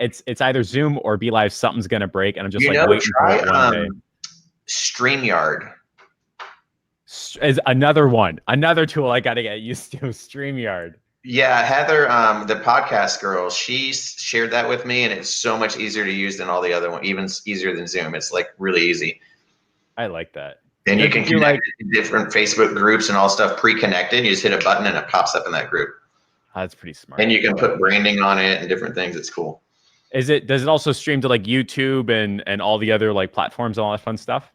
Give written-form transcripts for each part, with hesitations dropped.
it's either Zoom or Be Live. Something's gonna break, and I'm just like waiting for try it one day. StreamYard. Is another tool I got to get used to. StreamYard. Yeah, Heather, the podcast girl, she shared that with me, and it's so much easier to use than all the other ones, even easier than Zoom. It's like really easy. I like that. And you can connect to different Facebook groups and all stuff pre-connected. You just hit a button and it pops up in that group. That's pretty smart. And you can put branding on it and different things. It's cool. Does it also stream to like YouTube and all the other like platforms and all that fun stuff?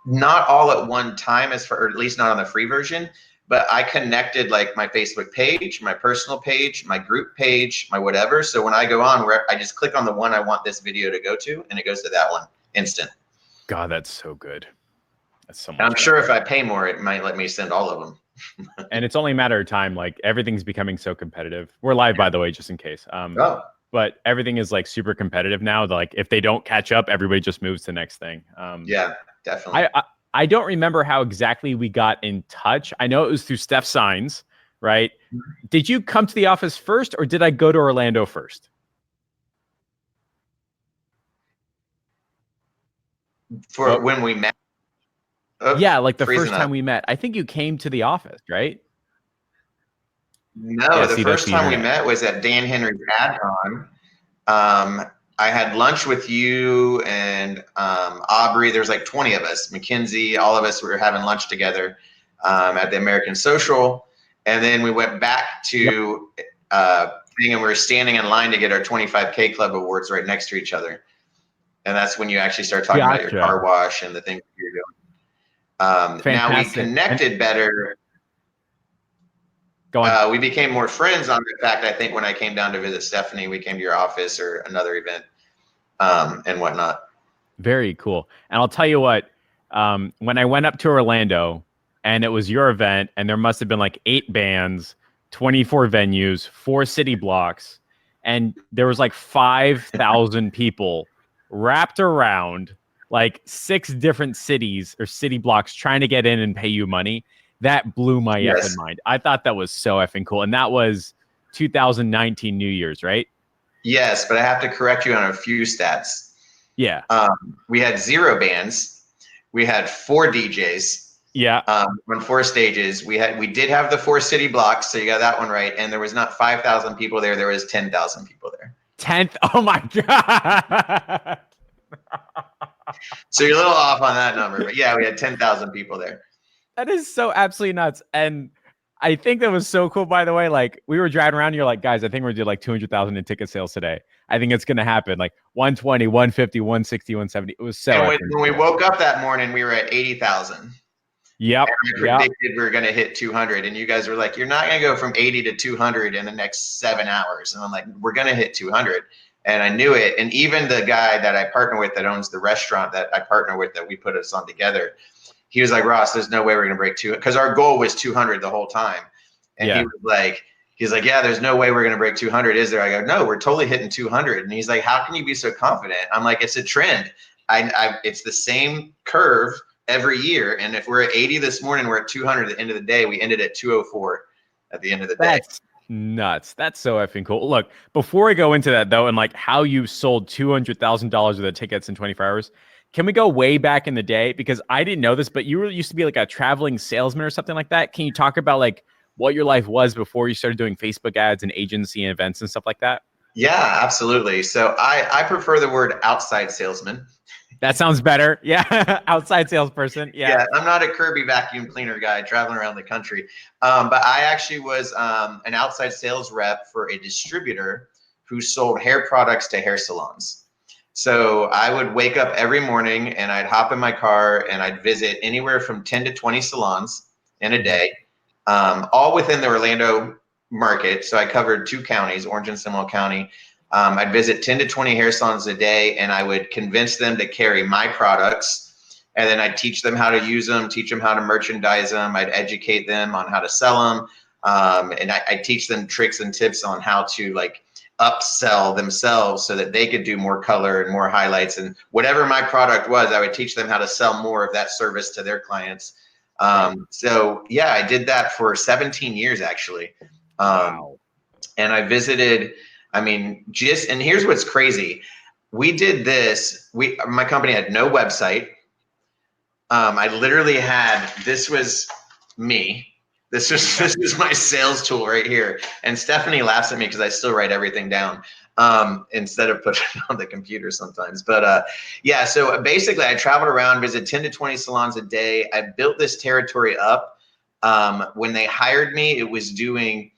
Not all at one time, or at least not on the free version. But I connected like my Facebook page, my personal page, my group page, my whatever. So when I go on, where I just click on the one I want this video to go to, and it goes to that one instant. God, that's so good. That's so much. I'm sure if I pay more, it might let me send all of them. And it's only a matter of time. Like everything's becoming so competitive. We're live, by the way, just in case. But everything is like super competitive now. Like if they don't catch up, everybody just moves to the next thing. Yeah, definitely. I don't remember how exactly we got in touch. I know it was through Steph Signs, right? Did you come to the office first, or did I go to Orlando first? When we met? Yeah, like the first time we met. I think you came to the office, right? No, yeah, the first time we met was at Dan Henry's AdCon. I had lunch with you and Aubrey. There's like 20 of us, Mackenzie, all of us were having lunch together at the American Social. And then we went back to and we were standing in line to get our 25K Club awards right next to each other. And that's when you actually start talking about your car wash and the things you're doing. Now we connected better. We became more friends on the fact, I think, when I came down to visit Stephanie, we came to your office or another event and whatnot. Very cool. And I'll tell you what, when I went up to Orlando and it was your event, and there must have been like 8 bands, 24 venues, 4 city blocks, and there was like 5,000 people wrapped around like 6 different cities or city blocks trying to get in and pay you money. That blew my effing mind. I thought that was so effing cool. And that was 2019 New Year's, right? Yes, but I have to correct you on a few stats. Yeah. We had 0 bands. We had 4 DJs. Yeah. On 4 stages. We did have the 4 city blocks, so you got that one right. And there was not 5,000 people there. There was 10,000 people there. 10th? Oh my God. So you're a little off on that number, but yeah, we had 10,000 people there. That is so absolutely nuts. And I think that was so cool, by the way. Like we were driving around, you're like, guys, I think we're gonna do like 200,000 in ticket sales today. I think it's gonna happen. Like 120, 150, 160, 170. It was so. And when we woke up that morning, we were at 80,000. Yep. And we predicted we were gonna hit 200, and you guys were like, "You're not gonna go from 80 to 200 in the next 7 hours." And I'm like, "We're gonna hit 200." And I knew it. And even the guy that I partner with that owns the restaurant that I partner with that we put us on together, he was like, "Ross, there's no way we're gonna break 200," because our goal was 200 the whole time. And he was like, "Yeah, there's no way we're gonna break 200, is there?" I go, "No, we're totally hitting 200." And he's like, "How can you be so confident?" I'm like, "It's a trend. It's the same curve every year. And if we're at 80 this morning, we're at 200 at the end of the day. We ended at 204 at the end of the day." That's nuts. That's so effing cool. Look, before we go into that though, and like how you sold $200,000 worth of tickets in 24 hours, can we go way back in the day? Because I didn't know this, but you used to be like a traveling salesman or something like that. Can you talk about like what your life was before you started doing Facebook ads and agency and events and stuff like that? Yeah, absolutely. So I prefer the word outside salesman. That sounds better. Yeah. Outside salesperson. Yeah. I'm not a Kirby vacuum cleaner guy traveling around the country. But I actually was an outside sales rep for a distributor who sold hair products to hair salons. So I would wake up every morning and I'd hop in my car and I'd visit anywhere from 10 to 20 salons in a day, all within the Orlando market. So I covered 2 counties, Orange and Seminole County. I'd visit 10 to 20 hair salons a day, and I would convince them to carry my products. And then I'd teach them how to use them, teach them how to merchandise them. I'd educate them on how to sell them. And I teach them tricks and tips on how to like upsell themselves so that they could do more color and more highlights. And whatever my product was, I would teach them how to sell more of that service to their clients. So yeah, I did that for 17 years actually. Wow. And I visited I mean, and here's what's crazy. We did this. My company had no website. I literally this was me. This is my sales tool right here. And Stephanie laughs at me because I still write everything down instead of putting it on the computer sometimes. But yeah, so basically I traveled around, visited 10 to 20 salons a day. I built this territory up. When they hired me, it was doing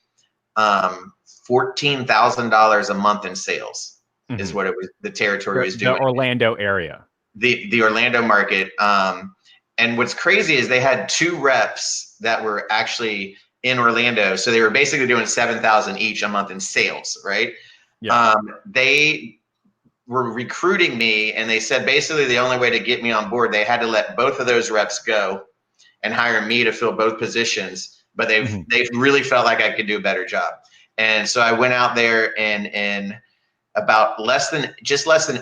$14,000 a month in sales is what it was. The territory was doing. The Orlando area. The Orlando market. And what's crazy is they had 2 reps that were actually in Orlando. So they were basically doing 7,000 each a month in sales, right? Yeah. They were recruiting me, and they said basically the only way to get me on board, they had to let both of those reps go and hire me to fill both positions. But they've really felt like I could do a better job. And so I went out there, and in about less than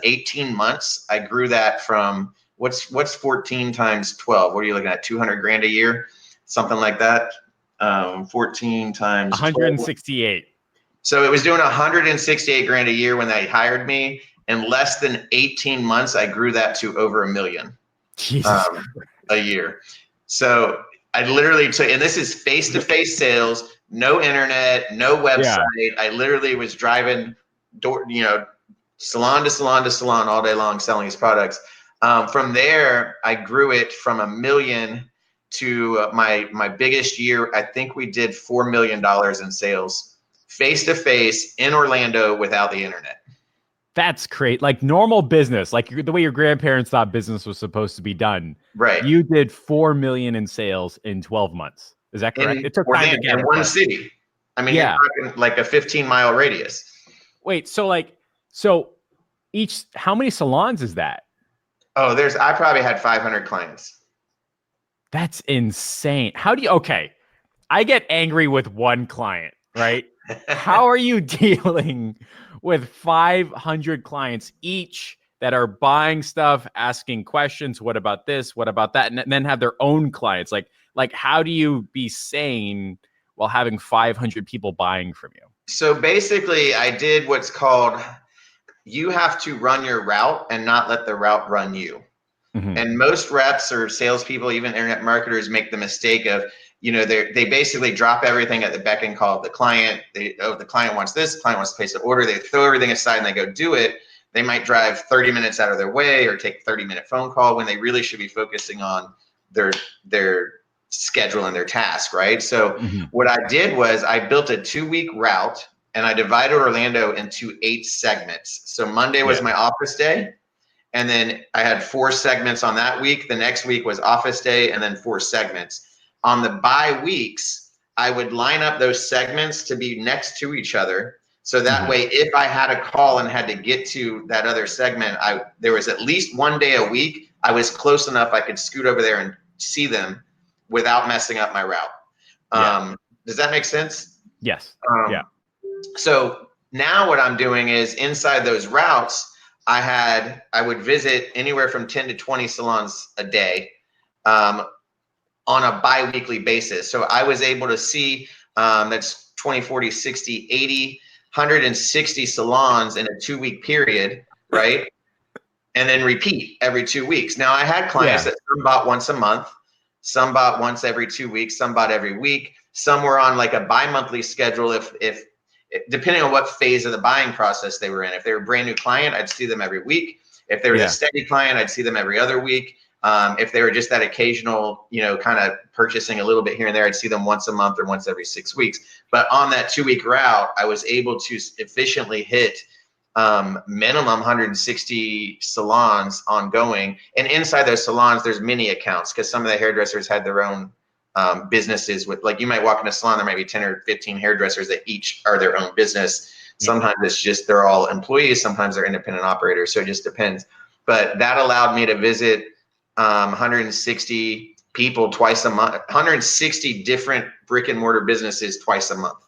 18 months, I grew that from what's 14 times 12? What are you looking at? 200 grand a year, something like that. 14 times 168. 12. So it was doing 168 grand a year when they hired me. In less than 18 months, I grew that to over $1 million a year. So I literally took, and this is face-to-face sales, no internet, no website. Yeah. I literally was driving salon to salon to salon all day long selling these products. From there, I grew it from $1 million to my biggest year. I think we did $4 million in sales face-to-face in Orlando without the internet. That's great. Like normal business, like the way your grandparents thought business was supposed to be done. Right. You did $4 million in sales in 12 months. Is that correct? It took time to get in one city. I mean, yeah. You're talking like a 15-mile radius. Wait, so how many salons is that? Oh, I probably had 500 clients. That's insane. Okay, I get angry with one client, right? How are you dealing with 500 clients each that are buying stuff, asking questions? What about this? What about that? And then have their own clients. Like how do you be sane while having 500 people buying from you? So basically I did what's called, you have to run your route and not let the route run you. Mm-hmm. And most reps or salespeople, even internet marketers, make the mistake of, they basically drop everything at the beck and call of the client. The client wants this, the client wants to place an order. They throw everything aside and they go do it. They might drive 30 minutes out of their way or take a 30-minute phone call when they really should be focusing on their schedule and their task, right? So what I did was I built a 2-week route and I divided Orlando into 8 segments. So Monday was my office day. And then I had 4 segments on that week. The next week was office day and then 4 segments. On the bye weeks, I would line up those segments to be next to each other. So that way, if I had a call and had to get to that other segment, there was at least 1 day a week. I was close enough I could scoot over there and see them without messing up my route. Does that make sense? Yes. So now what I'm doing is inside those routes, I would visit anywhere from 10 to 20 salons a day on a bi-weekly basis. So I was able to see that's 20, 40, 60, 80, 160 salons in a 2-week period, right? And then repeat every 2 weeks. Now I had clients that some bought once a month, some bought once every 2 weeks, some bought every week, some were on like a bi-monthly schedule if depending on what phase of the buying process they were in. If they were a brand new client, I'd see them every week. If they were a steady client, I'd see them every other week. If they were just that occasional, kind of purchasing a little bit here and there, I'd see them once a month or once every 6 weeks. But on that 2-week route, I was able to efficiently hit minimum 160 salons ongoing. And inside those salons, there's mini accounts because some of the hairdressers had their own businesses with, like, you might walk in a salon, there might be 10 or 15 hairdressers that each are their own business. Sometimes it's just they're all employees, sometimes they're independent operators, so it just depends. But that allowed me to visit 160 people twice a month, 160 different brick and mortar businesses twice a month,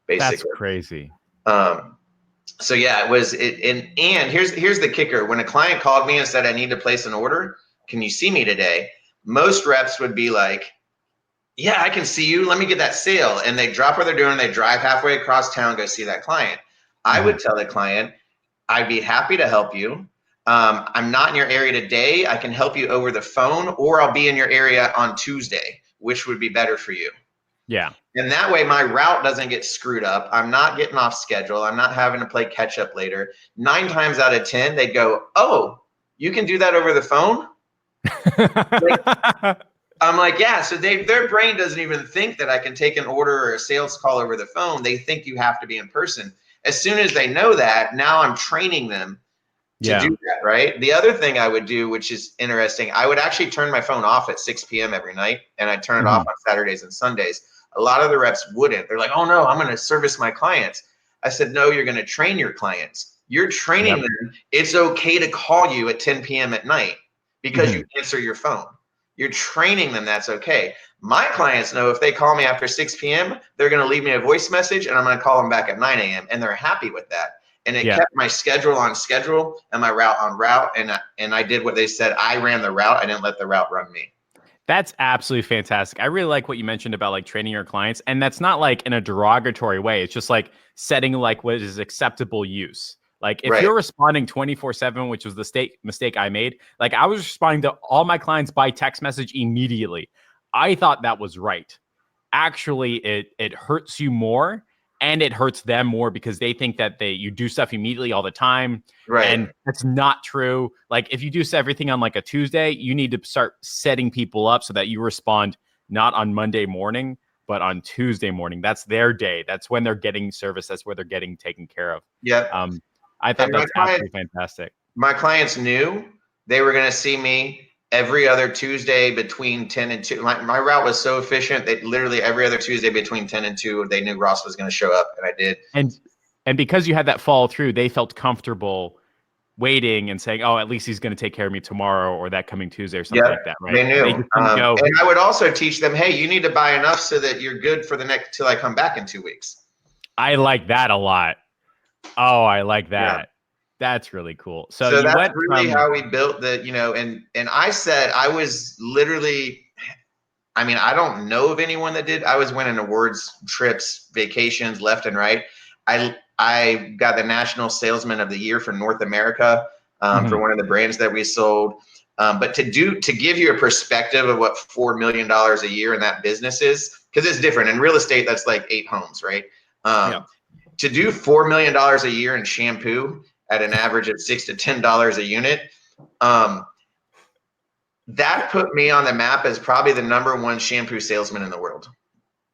basically. That's crazy. So yeah, and here's the kicker. When a client called me and said, I need to place an order, can you see me today? Most reps would be like, yeah, I can see you. Let me get that sale. And they drop what they're doing. They drive halfway across town, go see that client. I would tell the client, I'd be happy to help you. I'm not in your area today. I can help you over the phone, or I'll be in your area on Tuesday. Which would be better for you? Yeah. And that way my route doesn't get screwed up. I'm not getting off schedule. I'm not having to play catch up later. 9 times out of 10, they'd go, oh, you can do that over the phone? Like, I'm like, yeah. So their brain doesn't even think that I can take an order or a sales call over the phone. They think you have to be in person. As soon as they know that, now I'm training them to do that, right? The other thing I would do, which is interesting, I would actually turn my phone off at 6 p.m. every night, and I'd turn it off on Saturdays and Sundays. A lot of the reps wouldn't. They're like, oh no, I'm going to service my clients. I said, no, you're going to train your clients. You're training them. It's okay to call you at 10 p.m. at night because you answer your phone. You're training them. That's okay. My clients know if they call me after 6 p.m., they're going to leave me a voice message, and I'm going to call them back at 9 a.m. And they're happy with that. And it kept my schedule on schedule and my route on route. And I did what they said. I ran the route. I didn't let the route run me. That's absolutely fantastic. I really like what you mentioned about like training your clients. And that's not like in a derogatory way. It's just like setting like what is acceptable use. Like if you're responding 24/7, which was the mistake I made, like I was responding to all my clients by text message immediately. I thought that was right. Actually, it hurts you more, and it hurts them more because they think that you do stuff immediately all the time. Right. And that's not true. Like if you do everything on like a Tuesday, you need to start setting people up so that you respond not on Monday morning, but on Tuesday morning. That's their day. That's when they're getting service. That's where they're getting taken care of. Yeah. I thought that's absolutely fantastic. My clients knew they were going to see me every other Tuesday between 10 and 2. My route was so efficient that literally every other Tuesday between 10 and 2, they knew Ross was going to show up, and I did. And because you had that follow through, they felt comfortable waiting and saying, oh, at least he's going to take care of me tomorrow or that coming Tuesday or something like that, right? They knew. Go, and I would also teach them, hey, you need to buy enough so that you're good for the next till I come back in 2 weeks. I like that a lot. Oh, I like that. Yeah. That's really cool. So that's really how we built the, and I said I was literally, I mean, I don't know of anyone that did. I was winning awards, trips, vacations left and right. I got the National Salesman of the Year for North America for one of the brands that we sold. But to give you a perspective of what $4 million a year in that business is, because it's different. In real estate, that's like 8 homes, right? To do $4 million a year in shampoo at an average of $6 to $10 a unit, that put me on the map as probably the #1 shampoo salesman in the world.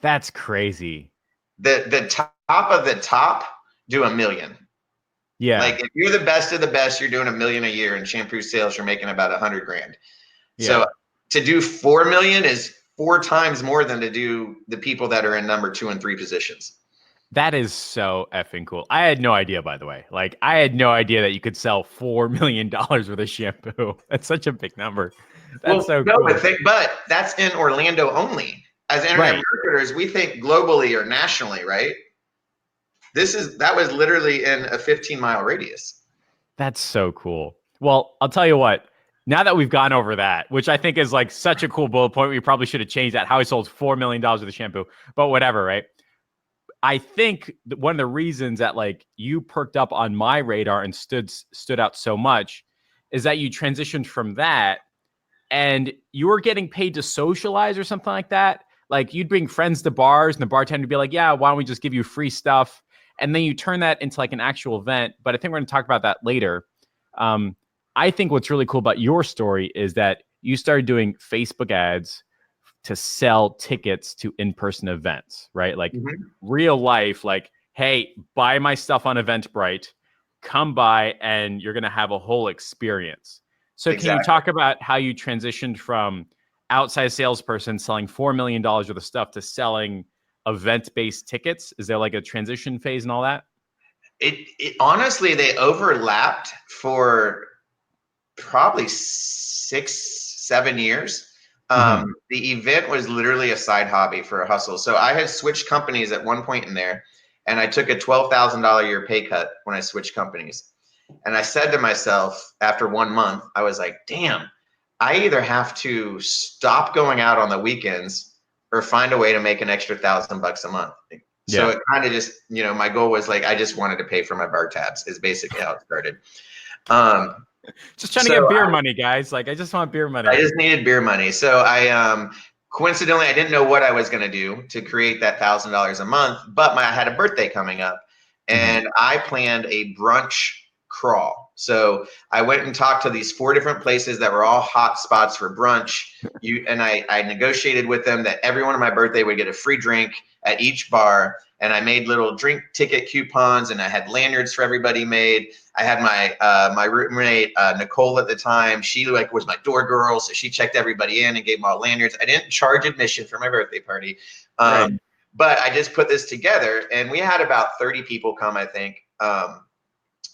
That's crazy. The top of the top do $1 million. Yeah. Like if you're the best of the best, you're doing $1 million a year in shampoo sales. You're making about $100 grand. Yeah. So to do 4 million is 4 times more than to do the people that are in number 2 and 3 positions. That is so effing cool. I had no idea, by the way. Like, I had no idea that you could sell $4 million worth of shampoo. That's such a big number. That's so cool. But that's in Orlando only. As internet marketers, we think globally or nationally, right? That was literally in a 15-mile radius. That's so cool. Well, I'll tell you what. Now that we've gone over that, which I think is like such a cool bullet point, we probably should have changed that. How he sold $4 million worth of shampoo, but whatever, right? I think one of the reasons that like you perked up on my radar and stood out so much is that you transitioned from that and you were getting paid to socialize or something like that. Like you'd bring friends to bars and the bartender would be like, yeah, why don't we just give you free stuff? And then you turn that into like an actual event. But I think we're going to talk about that later. I think what's really cool about your story is that you started doing Facebook ads to sell tickets to in-person events, right? Like real life, like, hey, buy my stuff on Eventbrite, come by and you're going to have a whole experience. So can you talk about how you transitioned from outside salesperson selling $4 million worth of stuff to selling event-based tickets? Is there like a transition phase and all that? It honestly, they overlapped for probably 6-7 years. The event was literally a side hobby for a hustle. So I had switched companies at one point in there, and I took a $12,000 a year pay cut when I switched companies. And I said to myself after 1 month, I was like, damn, I either have to stop going out on the weekends or find a way to make an extra $1,000 a month. So Yeah. it kind of just, my goal was like, I just wanted to pay for my bar tabs is basically how it started. Just trying to So get beer money, guys. Like, I just want beer money. I just needed beer money. So coincidentally, I didn't know what I was going to do to create that $1,000 a month, but I had a birthday coming up and I planned a brunch crawl. So I went and talked to these 4 different places that were all hot spots for brunch. I negotiated with them that everyone on my birthday would get a free drink at each bar. And I made little drink ticket coupons and I had lanyards for everybody made. I had my roommate Nicole at the time. She was my door girl, so she checked everybody in and gave them all lanyards. I didn't charge admission for my birthday party, Right. but I just put this together, and we had about 30 people come, I think.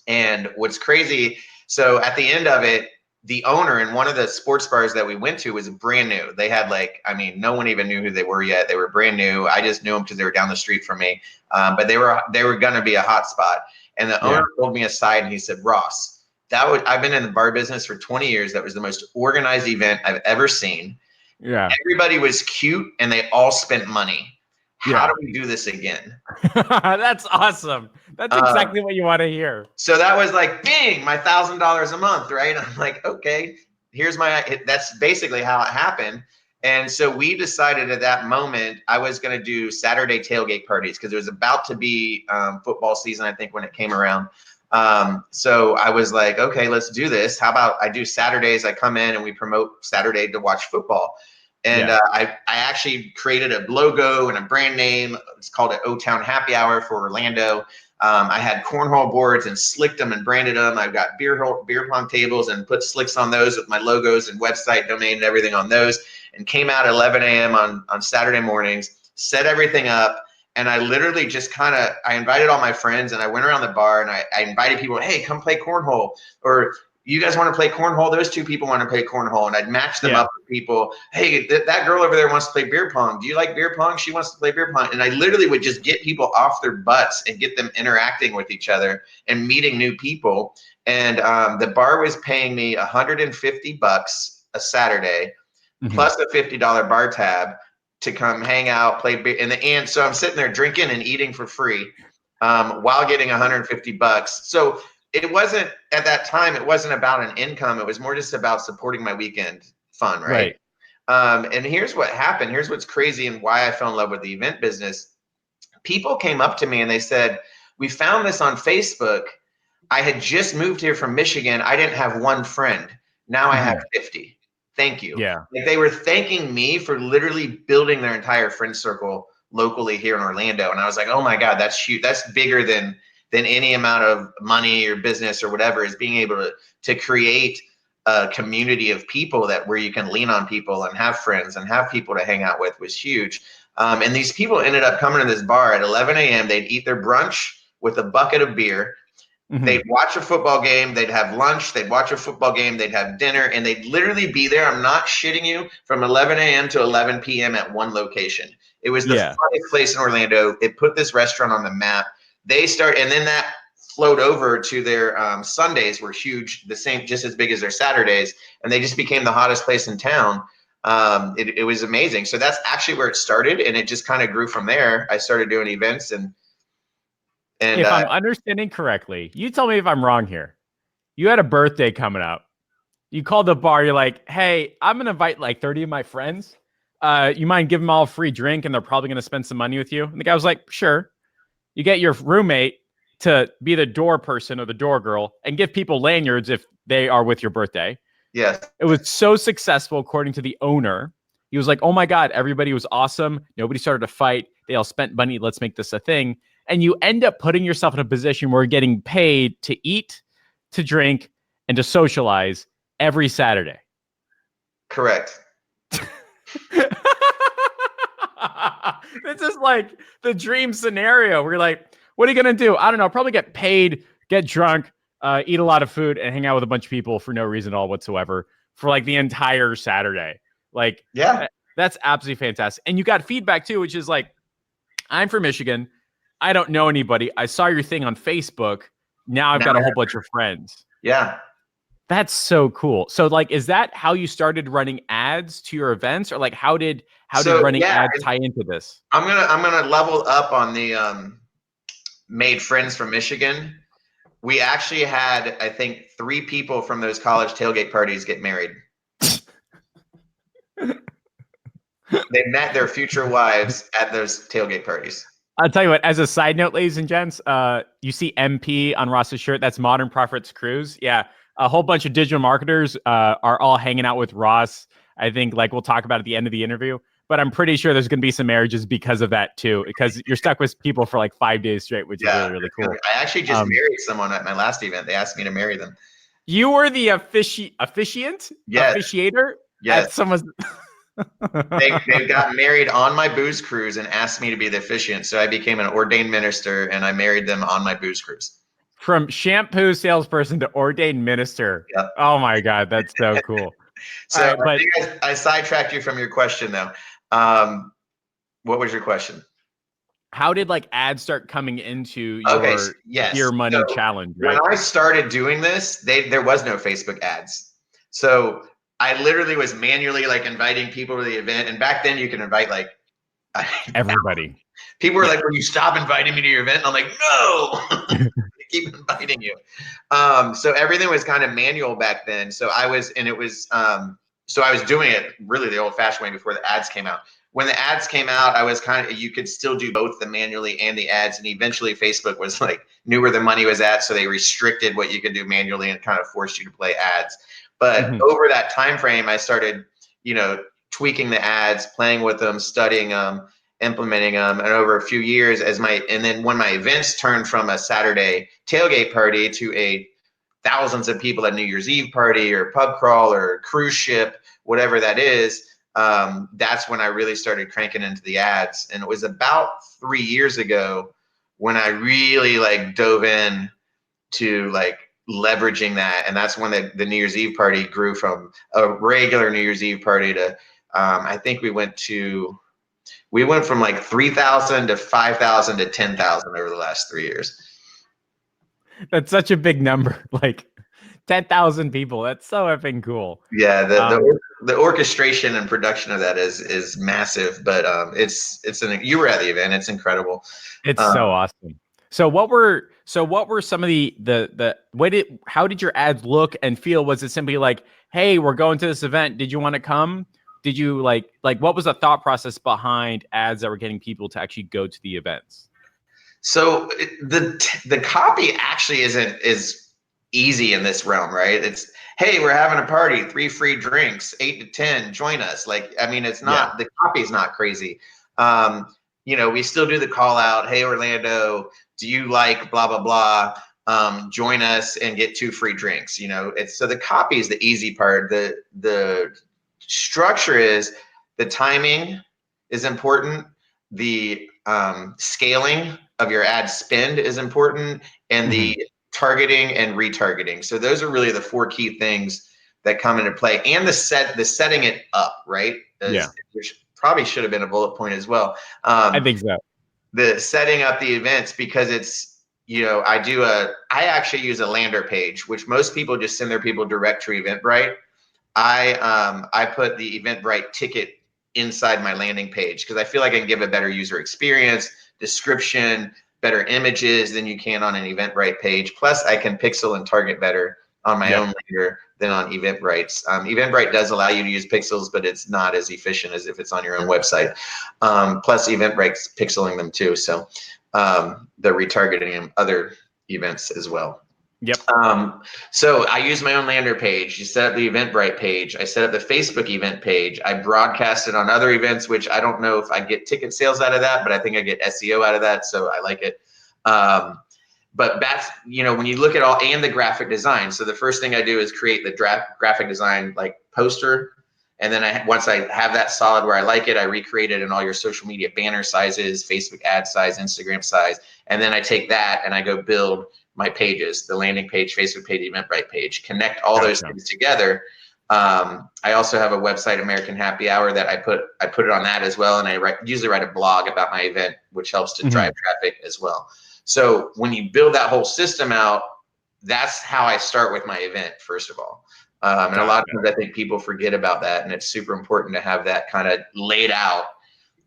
And what's crazy, so at the end of it, the owner in one of the sports bars that we went to was brand new. They had no one even knew who they were yet. They were brand new. I just knew them because they were down the street from me. But they were going to be a hot spot. And the owner pulled me aside and he said, Ross, I've been in the bar business for 20 years. That was the most organized event I've ever seen. Yeah. Everybody was cute and they all spent money. How Yeah. do we do this again? That's awesome. That's exactly what you want to hear. So that was like, bing, my $1,000 a month, right? I'm like, okay, that's basically how it happened. And so we decided at that moment, I was going to do Saturday tailgate parties because it was about to be football season, I think, when it came around. So I was like, okay, let's do this. How about I do Saturdays? I come in and we promote Saturday to watch football. And I actually created a logo and a brand name. It's called an O-Town Happy Hour for Orlando. I had cornhole boards and slicked them and branded them. I've got beer pong tables and put slicks on those with my logos and website domain and everything on those, and came out at 11 a.m. on Saturday mornings, set everything up. And I literally just I invited all my friends and I went around the bar and I invited people, hey, come play cornhole, or you guys want to play cornhole? Those 2 people want to play cornhole. And I'd match them up with people. Hey, that girl over there wants to play beer pong. Do you like beer pong? She wants to play beer pong. And I literally would just get people off their butts and get them interacting with each other and meeting new people. And the bar was paying me $150 a Saturday plus a $50 bar tab to come hang out, play beer. And so I'm sitting there drinking and eating for free while getting $150. So it wasn't, at that time, it wasn't about an income. It was more just about supporting my weekend fun, right? And here's what happened. Here's what's crazy and why I fell in love with the event business. People came up to me and they said, we found this on Facebook. I had just moved here from Michigan. I didn't have one friend. Now I have 50. Thank you. Yeah. Like, they were thanking me for literally building their entire friend circle locally here in Orlando. And I was like, oh my God, that's huge. That's bigger than any amount of money or business or whatever, is being able to create a community of people where you can lean on people and have friends and have people to hang out with was huge. And these people ended up coming to this bar at 11 a.m. They'd eat their brunch with a bucket of beer. They'd watch a football game. They'd have lunch. They'd watch a football game. They'd have dinner. And they'd literally be there, I'm not shitting you, from 11 a.m. to 11 p.m. at one location. It was the funniest place in Orlando. It put this restaurant on the map. And then that flowed over to their Sundays were huge, the same, just as big as their Saturdays. And they just became the hottest place in town. It was amazing. So that's actually where it started. And it just kind of grew from there. I started doing events and if I'm understanding correctly, you tell me if I'm wrong here. You had a birthday coming up. You called the bar. You're like, hey, I'm going to invite like 30 of my friends. You mind giving them all a free drink and they're probably going to spend some money with you? And the guy was like, sure. You get your roommate to be the door person or the door girl and give people lanyards if they are with your birthday. Yes. It was so successful, according to the owner. He was like, oh my God, everybody was awesome. Nobody started to fight. They all spent money. Let's make this a thing. And you end up putting yourself in a position where you're getting paid to eat, to drink, and to socialize every Saturday. Correct. This is like the dream scenario where you're like, what are you going to do? I don't know. Probably get paid, get drunk, eat a lot of food, and hang out with a bunch of people for no reason at all whatsoever for like the entire Saturday. Like, yeah, that's absolutely fantastic. And you got feedback too, which is like, I'm from Michigan. I don't know anybody. I saw your thing on Facebook. Now I've got a whole bunch of friends. Yeah. That's so cool. So like, is that how you started running ads to your events, or like how did So running yeah, ads tie into this? I'm gonna level up on the made friends from Michigan. We actually had, I think, 3 people from those college tailgate parties get married. They met their future wives at those tailgate parties. I'll tell you what, as a side note, ladies and gents, you see MP on Ross's shirt. That's Modern Profits Cruise. Yeah. A whole bunch of digital marketers are all hanging out with Ross. I think like we'll talk about at the end of the interview, but I'm pretty sure there's going to be some marriages because of that too, because you're stuck with people for like 5 days straight, which is Yeah, really, really cool. I actually just married someone at my last event. They asked me to marry them. You were the Yes, officiator yes. at someone's. They got married on my booze cruise and asked me to be the officiant. So I became an ordained minister and I married them on my booze cruise. From shampoo salesperson to ordained minister. Yep. Oh my God, that's so cool. All So right, I but think I sidetracked you from your question though. Um, what was your question? how did like ads start coming into Okay, your yes. Dear Money So challenge, when right? I started doing this, there was no Facebook ads. So I literally was manually like inviting people to the event. And back then you can invite like Everybody. people were Yeah. like, "Will you stop inviting me to your event?" And I'm like, "No." Keep inviting you. So everything was kind of manual back then. So I was, and it was, so I was doing it really the old fashioned way before the ads came out. When the ads came out, I was kind of, you could still do both the manually and the ads. And eventually Facebook was like, knew where the money was at. So they restricted what you could do manually and kind of forced you to play ads. But Mhm. over that time frame, I started, tweaking the ads, playing with them, studying them, implementing them, and over a few years and then when my events turned from a Saturday tailgate party to a thousands of people at New Year's Eve party or pub crawl or cruise ship, whatever that is, that's when I really started cranking into the ads. And it was about 3 years ago when I really like dove in to like leveraging that. And that's when the New Year's Eve party grew from a regular New Year's Eve party to I think we went from like 3,000 to 5,000 to 10,000 over the last 3 years. That's such a big number. Like 10,000 people. That's so effing cool. Yeah, Um, the orchestration and production of that is massive, but you were at the event. It's incredible. it's Um, so awesome. So what were some of the how did your ads look and feel? Was it simply like, hey, we're going to this event. Did you want to come? Did you like what was the thought process behind ads that were getting people to actually go to the events? so the copy actually isn't is easy in this realm, right? It's, hey, we're having a party, 3 free drinks, 8 to 10, join us. Like, I mean, it's Yeah. not, the copy is not crazy. We still do the call out, hey Orlando, do you like blah blah blah? Join us and get 2 free drinks. It's, so the copy is the easy part. The structure is, the timing is important. The scaling of your ad spend is important, and Mhm. the targeting and retargeting. So those are really the 4 key things that come into play, and the setting it up right, Yeah, which probably should have been a bullet point as well. I think so. The setting up the events, because it's, I actually use a lander page, which most people just send their people direct to Eventbrite. I put the Eventbrite ticket inside my landing page because I feel like I can give a better user experience, description, better images than you can on an Eventbrite page. Plus, I can pixel and target better on my Yep. own lander than on Eventbrite's. Eventbrite does allow you to use pixels, but it's not as efficient as if it's on your own website. Plus, Eventbrite's pixeling them too, so the retargeting and other events as well. Yep. So I use my own lander page. You set up the Eventbrite page. I set up the Facebook event page. I broadcast it on other events, which I don't know if I get ticket sales out of that, but I think I get SEO out of that, so I like it. But that's, when you look at all, and the graphic design. So the first thing I do is create the graphic design like poster. And then once I have that solid where I like it, I recreate it in all your social media banner sizes, Facebook ad size, Instagram size. And then I take that and I go build my pages, the landing page, Facebook page, Eventbrite page, connect all those Gotcha. things together. I also have a website, American Happy Hour, that I put it on that as well. And I usually write a blog about my event, which helps to drive traffic as well. So when you build that whole system out, that's how I start with my event, first of all. And a lot of times I think people forget about that, and it's super important to have that kind of laid out.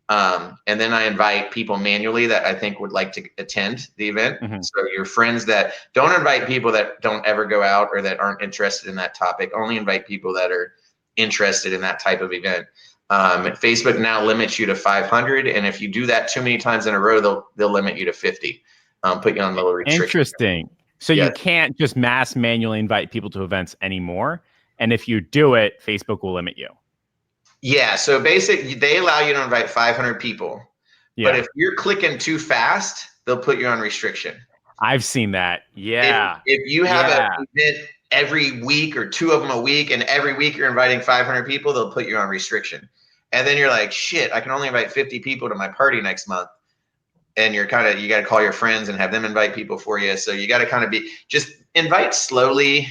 And then I invite people manually that I think would like to attend the event. Mm-hmm. So your friends that don't invite people that don't ever go out or that aren't interested in that topic. Only invite people that are interested in that type of event. Facebook now limits you to 500, and if you do that too many times in a row, they'll limit you to 50. Put you on the restriction. Interesting. So you can't just mass manually invite people to events anymore, and if you do it, Facebook will limit you. Yeah. So basically, they allow you to invite 500 people, Yeah. but if you're clicking too fast, they'll put you on restriction. I've seen that. Yeah. If you have an event every week or 2 of them a week, and every week you're inviting 500 people, they'll put you on restriction. And then you're like, shit, I can only invite 50 people to my party next month. And you got to call your friends and have them invite people for you. So you got to kind of just invite slowly,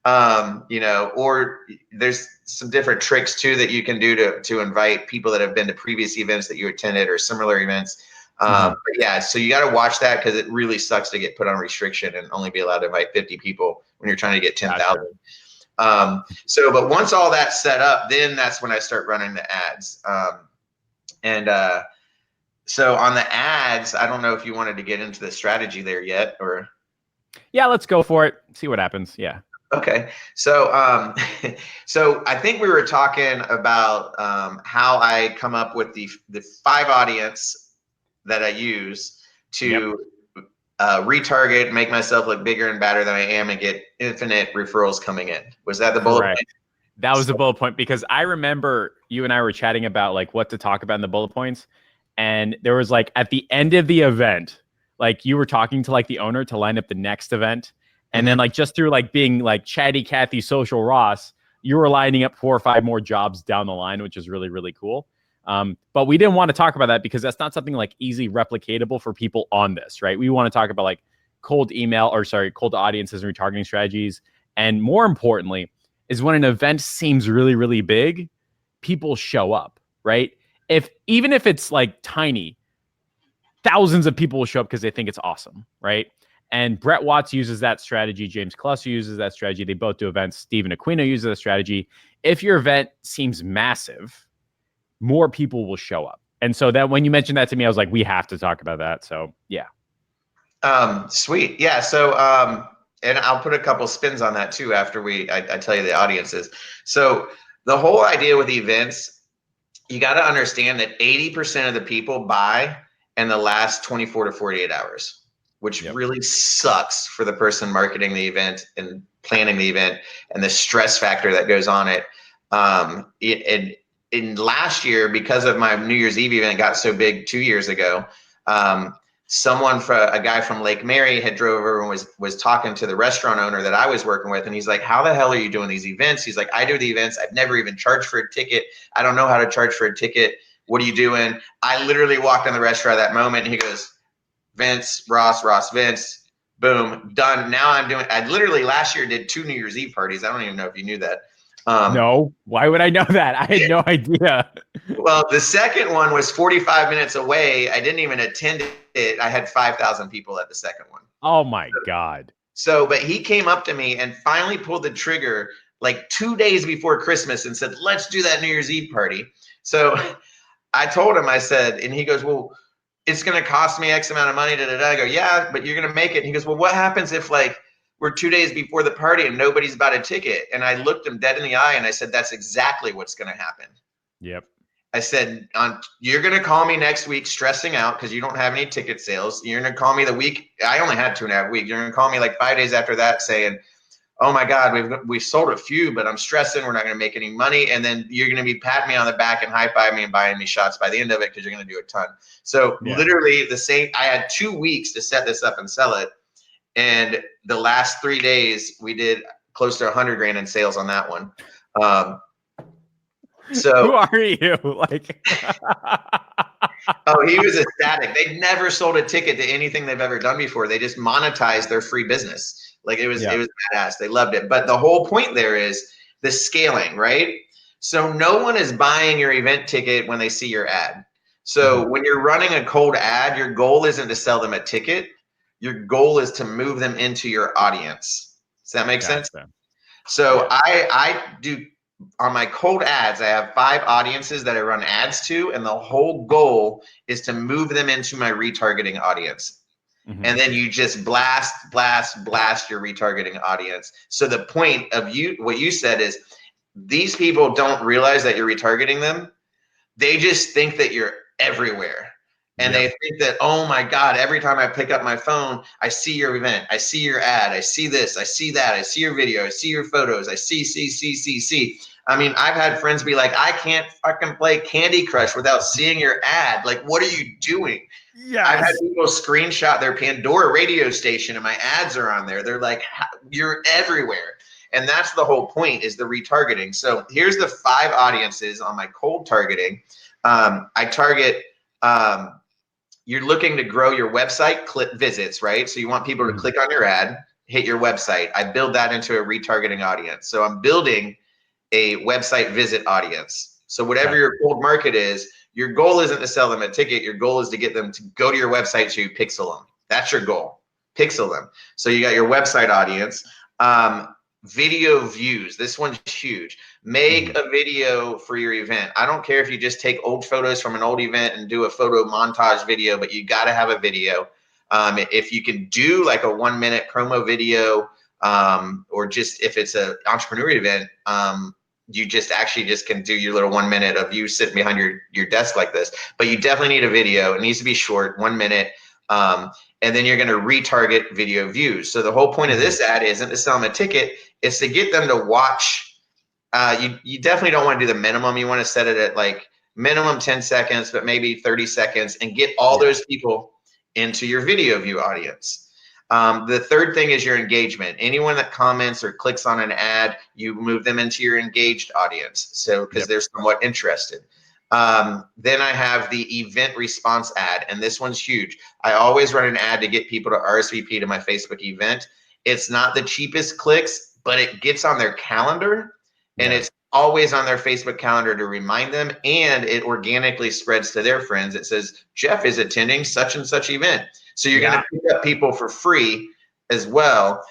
or there's some different tricks too that you can do to invite people that have been to previous events that you attended or similar events. But yeah, so you got to watch that, because it really sucks to get put on restriction and only be allowed to invite 50 people when you're trying to get 10,000. But once all that's set up, then that's when I start running the ads. So on the ads, I don't know if you wanted to get into the strategy there yet, or. Yeah, let's go for it. See what happens. Yeah. Okay. So, so I think we were talking about how I come up with the 5 audience that I use to retarget, make myself look bigger and badder than I am, and get infinite referrals coming in. Was that the bullet point? That was the bullet point, because I remember you and I were chatting about like what to talk about in the bullet points. And there was like at the end of the event, like you were talking to like the owner to line up the next event. And then like just through like being like chatty Cathy social Ross, you were lining up 4 or 5 more jobs down the line, which is really, really cool. But we didn't want to talk about that because that's not something like easy replicatable for people on this, right? We want to talk about like cold audiences and retargeting strategies. And more importantly, is when an event seems really, really big, people show up, right? Even if it's like tiny, thousands of people will show up because they think it's awesome, right? And Brett Watts uses that strategy. James Cluster uses that strategy. They both do events. Stephen Aquino uses that strategy. If your event seems massive, more people will show up. And so that when you mentioned that to me, I was like, we have to talk about that. So yeah. Sweet. Yeah. So, and I'll put a couple spins on that too after I tell you the audiences. So the whole idea with events, you got to understand that 80% of the people buy in the last 24 to 48 hours, which really sucks for the person marketing the event and planning the event, and the stress factor that goes on it. In last year, because of my New Year's Eve event got so big 2 years ago, a guy from Lake Mary had drove over and was talking to the restaurant owner that I was working with. And he's like, how the hell are you doing these events? He's like, I do the events. I've never even charged for a ticket. I don't know how to charge for a ticket. What are you doing? I literally walked in the restaurant at that moment, and he goes, Vince, Ross, Vince, boom, done. Now I literally last year did 2 New Year's Eve parties. I don't even know if you knew that. No, why would I know that? I had no idea. Well, the second one was 45 minutes away. I didn't even attend it. I had 5,000 people at the second one. Oh my God. So, but he came up to me and finally pulled the trigger like 2 days before Christmas and said, let's do that New Year's Eve party. So I told him, I said, and he goes, well, it's going to cost me X amount of money. I go, yeah, but you're going to make it. And he goes, well, what happens if like we're 2 days before the party and nobody's bought a ticket? And I looked him dead in the eye and I said, that's exactly what's going to happen. Yep. I said, you're going to call me next week stressing out because you don't have any ticket sales. You're going to call me the week. I only had 2.5 weeks. You're going to call me like 5 days after that saying, oh my God, we've sold a few, but I'm stressing. We're not going to make any money. And then you're going to be patting me on the back and high-fiving me and buying me shots by the end of it because you're going to do a ton. So literally I had 2 weeks to set this up and sell it. And the last 3 days we did close to 100 grand in sales on that one. So who are you? Like, oh, he was ecstatic. They never sold a ticket to anything they've ever done before. They just monetized their free business. Like it was badass. They loved it. But the whole point there is the scaling, right? So no one is buying your event ticket when they see your ad. So when you're running a cold ad, your goal isn't to sell them a ticket. your goal is to move them into your audience. Does that make sense? Gotcha. So Yeah. I do on my cold ads, I have 5 audiences that I run ads to, and the whole goal is to move them into my retargeting audience. And then you just blast your retargeting audience. So the point of what you said is these people don't realize that you're retargeting them. They just think that you're everywhere. And they think that, oh my God, every time I pick up my phone, I see your event, I see your ad, I see this, I see that, I see your video, I see your photos, I see. I mean, I've had friends be like, I can't fucking play Candy Crush without seeing your ad. Like, what are you doing? I've had Yes. people screenshot their Pandora radio station and my ads are on there. They're like, you're everywhere. And that's the whole point, is the retargeting. So here's the 5 audiences on my cold targeting. I target, you're looking to grow your website visits, right? So you want people to click on your ad, hit your website. I build that into a retargeting audience. So I'm building a website visit audience. So whatever your cold market is, your goal isn't to sell them a ticket. Your goal is to get them to go to your website so you pixel them. That's your goal. Pixel them. So you got your website audience. Video views. This one's huge. Make a video for your event. I don't care if you just take old photos from an old event and do a photo montage video, but you got to have a video. If you can do like a 1-minute promo video, or just if it's an entrepreneur event, you just can do your little 1 minute of you sitting behind your desk like this. But you definitely need a video. It needs to be short, 1 minute. And then you're going to retarget video views. So the whole point of this ad isn't to sell them a ticket. It's to get them to watch. You definitely don't want to do the minimum. You want to set it at like minimum 10 seconds, but maybe 30 seconds, and get all those people into your video view audience. The third thing is your engagement. Anyone that comments or clicks on an ad, you move them into your engaged audience. So because they're somewhat interested. Then I have the event response ad, and this one's huge. I always run an ad to get people to RSVP to my Facebook event. It's not the cheapest clicks, but it gets on their calendar, and it's always on their Facebook calendar to remind them, and it organically spreads to their friends. It says, Jeff is attending such and such event. So you're going to pick up people for free as well.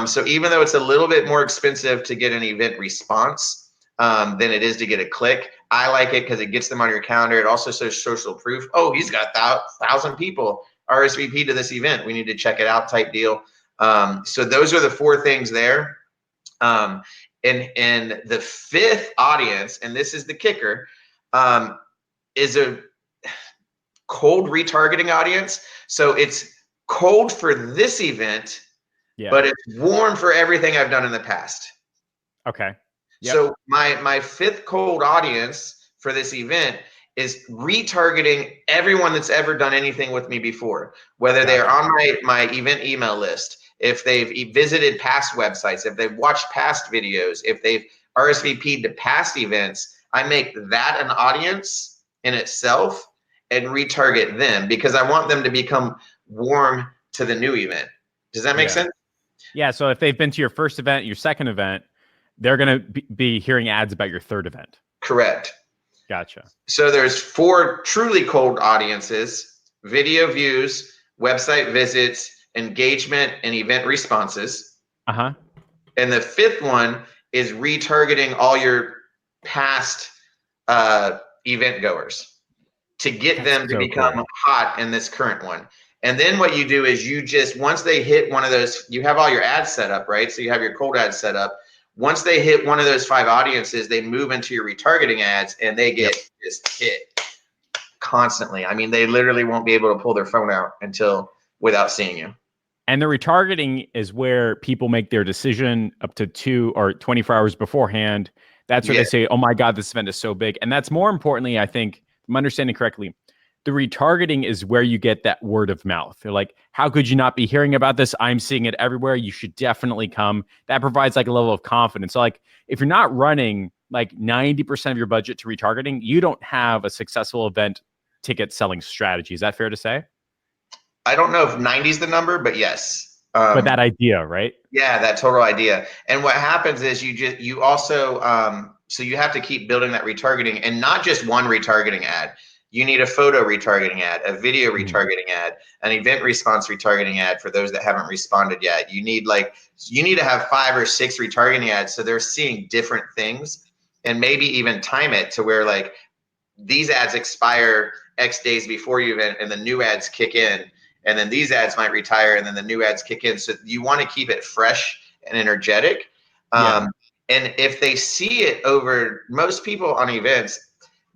So even though it's a little bit more expensive to get an event response than it is to get a click, I like it because it gets them on your calendar. It also shows social proof. Oh, he's got 1,000 people RSVP to this event. We need to check it out type deal. So those are the 4 things there. And the 5th audience, and this is the kicker, is a cold retargeting audience. So it's cold for this event, but it's warm for everything I've done in the past. Okay. So my 5th cold audience for this event is retargeting everyone that's ever done anything with me before, whether they're on my event email list, if they've visited past websites, if they've watched past videos, if they've RSVP'd to past events. I make that an audience in itself and retarget them because I want them to become warm to the new event. Does that make sense? Yeah. So if they've been to your first event, your second event, they're going to be hearing ads about your third event. Correct. Gotcha. So there's 4 truly cold audiences: video views, website visits, engagement, and event responses. And the 5th one is retargeting all your past event goers to get them to become hot in this current one. And then what you do is you just, once they hit one of those, you have all your ads set up, right? So you have your cold ads set up. Once they hit one of those 5 audiences, they move into your retargeting ads and they get just hit constantly. I mean, they literally won't be able to pull their phone out without seeing you. And the retargeting is where people make their decision up to 2 or 24 hours beforehand. That's where they say, oh my God, this event is so big. And that's more importantly, I think, if I'm understanding correctly, the retargeting is where you get that word of mouth. They're like, how could you not be hearing about this? I'm seeing it everywhere. You should definitely come. That provides like a level of confidence. So like, if you're not running like 90% of your budget to retargeting, you don't have a successful event ticket selling strategy. Is that fair to say? I don't know if 90 is the number, but yes. But that idea, right? Yeah, that total idea. And what happens is you also, so you have to keep building that retargeting, and not just one retargeting ad. you need a photo retargeting ad, a video Mhm. retargeting ad, an event response retargeting ad for those that haven't responded yet. You need to have 5 or 6 retargeting ads so they're seeing different things, and maybe even time it to where like these ads expire X days before you event and the new ads kick in, and then these ads might retire and then the new ads kick in. So you want to keep it fresh and energetic. Yeah. And if they see it over, most people on events,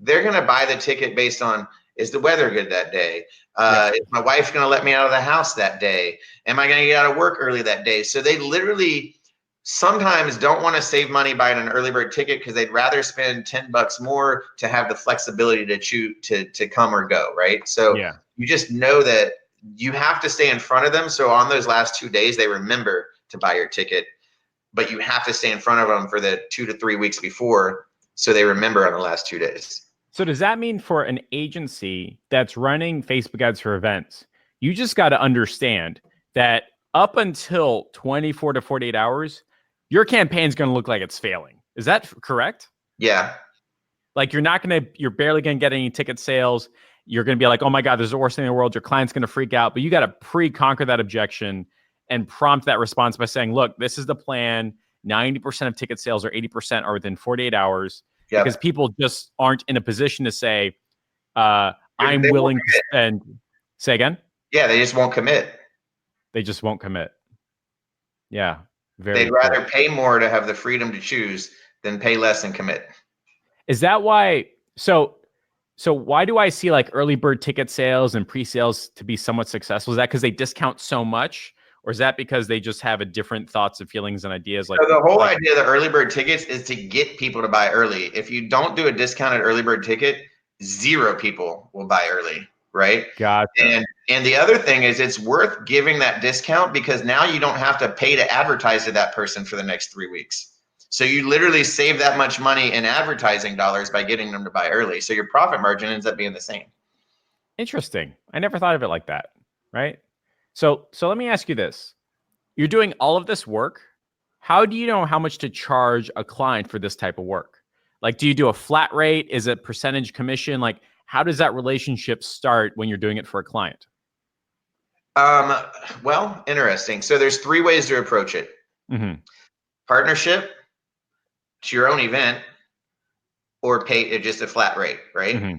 they're going to buy the ticket based on, is the weather good that day? Yep. Is my wife going to let me out of the house that day? Am I going to get out of work early that day? So they literally sometimes don't want to save money buying an early bird ticket because they'd rather spend $10 more to have the flexibility to choose to come or go, right? So Yeah. you just know that you have to stay in front of them. So on those last 2 days, they remember to buy your ticket, but you have to stay in front of them for the 2 to 3 weeks before, so they remember on the last 2 days. So does that mean for an agency that's running Facebook ads for events, you just got to understand that up until 24 to 48 hours, your campaign's going to look like it's failing. Is that correct? Yeah. Like you're barely going to get any ticket sales. You're going to be like, oh my God, this is the worst thing in the world. Your client's going to freak out, but you got to pre-conquer that objection and prompt that response by saying, look, this is the plan. 90% of ticket sales or 80% are within 48 hours Yep. because people just aren't in a position to say, I'm They willing to spend. Say again? Yeah, they just won't commit. They just won't commit. Yeah. They'd Very rather cool. pay more to have the freedom to choose than pay less and commit. Is that why? So why do I see like early bird ticket sales and pre-sales to be somewhat successful? Is that because they discount so much, or is that because they just have a different thoughts and feelings and ideas? So the whole idea of the early bird tickets is to get people to buy early. If you don't do a discounted early bird ticket, 0 people will buy early, right? Gotcha. And the other thing is it's worth giving that discount because now you don't have to pay to advertise to that person for the next 3 weeks. So you literally save that much money in advertising dollars by getting them to buy early. So your profit margin ends up being the same. Interesting. I never thought of it like that. Right. So let me ask you this. You're doing all of this work. How do you know how much to charge a client for this type of work? Like, do you do a flat rate? Is it percentage commission? Like, how does that relationship start when you're doing it for a client? Well, interesting. So there's 3 ways to approach it. Mm-hmm. Partnership, to your own event, or pay just a flat rate, right? Mm-hmm.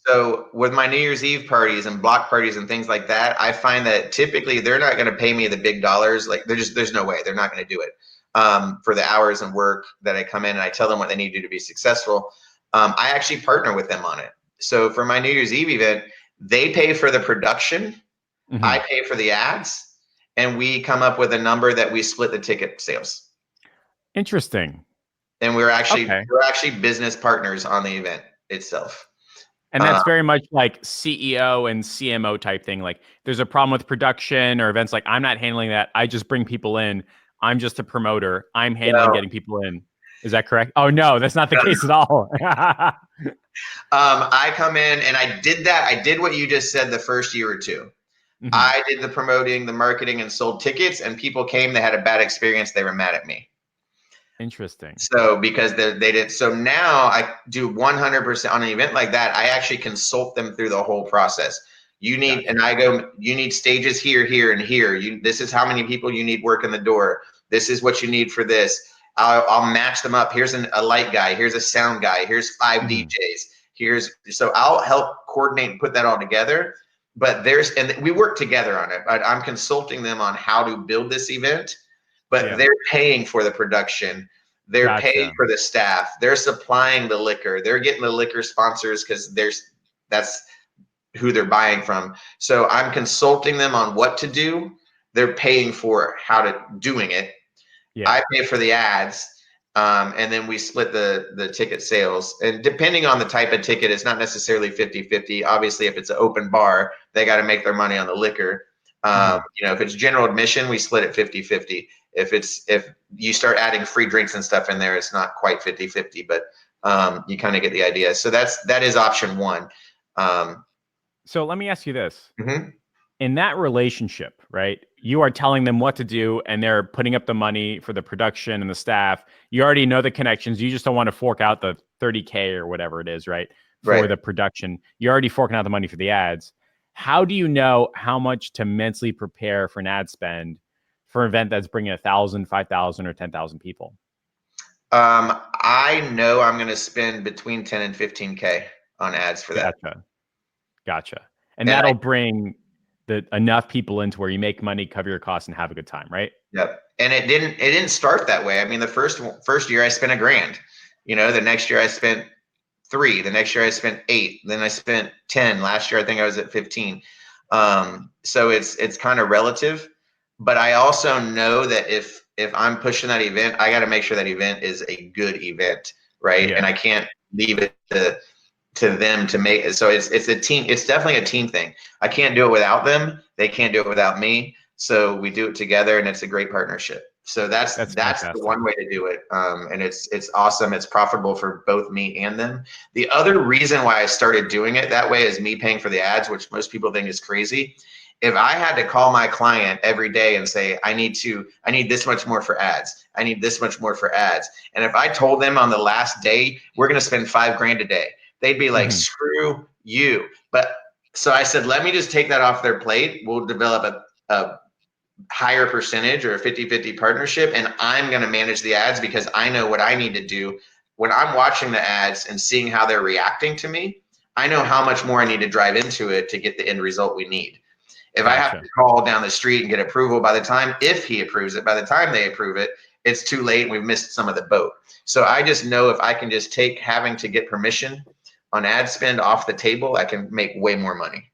So with my New Year's Eve parties and block parties and things like that, I find that typically they're not going to pay me the big dollars. Like there's no way they're not going to do it for the hours and work that I come in and I tell them what they need to do to be successful. I actually partner with them on it. So for my New Year's Eve event, they pay for the production, Mm-hmm. I pay for the ads, and we come up with a number that we split the ticket sales. Interesting. And Okay. we're actually business partners on the event itself. And that's very much like CEO and CMO type thing. Like there's a problem with production or events. Like I'm not handling that. I just bring people in. I'm just a promoter. I'm handling Well, getting people in. Is that correct? Oh no, that's not the case at all. I come in and I did that. I did what you just said the first year or 2. Mm-hmm. I did the promoting, the marketing, and sold tickets, and people came. They had a bad experience. They were mad at me. Interesting. So because they did. So now I do 100% on an event like that. I actually consult them through the whole process. You need, Gotcha. and I go, you need stages here, here, and here. This is how many people you need work in the door. This is what you need for this. I'll match them up. Here's a light guy. Here's a sound guy. Here's 5 DJs. So I'll help coordinate and put that all together. But and we work together on it. I'm consulting them on how to build this event, but Yeah. they're paying for the production. They're paying Gotcha. for the staff. They're supplying the liquor. They're getting the liquor sponsors because that's who they're buying from. So I'm consulting them on what to do. They're paying for how to doing it. Yeah. I pay for the ads, and then we split the ticket sales. And depending on the type of ticket, it's not necessarily 50-50. Obviously, if it's an open bar, they got to make their money on the liquor. If it's general admission, we split it 50-50. If you start adding free drinks and stuff in there, it's not quite 50-50, but you kind of get the idea. So that is option 1. So let me ask you this. Mhm. In that relationship, right? You are telling them what to do and they're putting up the money for the production and the staff. You already know the connections. You just don't want to fork out the 30K or whatever it is, right? for Right. the production. You're already forking out the money for the ads. How do you know how much to mentally prepare for an ad spend for an event that's bringing 1,000, 5,000, or 10,000 people? I know I'm going to spend between 10 and 15K on ads for that. Gotcha. And And that'll bring the enough people into where you make money, cover your costs, and have a good time, right? yep. And it didn't start that way. I mean, the first year I spent $1,000. The next year I spent 3. The next year I spent 8. Then I spent 10. Last year I think I was at 15. So it's kind of relative, but I also know that if I'm pushing that event, I got to make sure that event is a good event, right? And Yeah. I can't leave it to them to make it. So it's a team. It's definitely a team thing. I can't do it without them. They can't do it without me. So we do it together, and it's a great partnership. So that's That's the fantastic. one way to do it, and it's awesome. It's profitable for both me and them. The other reason why I started doing it that way is me paying for the ads, which most people think is crazy. If I had to call my client every day and say, I need this much more for ads, I need this much more for ads, and if I told them on the last day we're going to spend $5,000 a day, they'd be like, screw you. But so I said, let me just take that off their plate. We'll develop a higher percentage or a 50-50 partnership, and I'm going to manage the ads because I know what I need to do. When I'm watching the ads and seeing how they're reacting to me, I know how much more I need to drive into it to get the end result we need. If I have Gotcha. to call down the street and get approval, if he approves it, by the time they approve it, it's too late and we've missed some of the boat. So I just know if I can just take having to get permission on ad spend off the table, I can make way more money.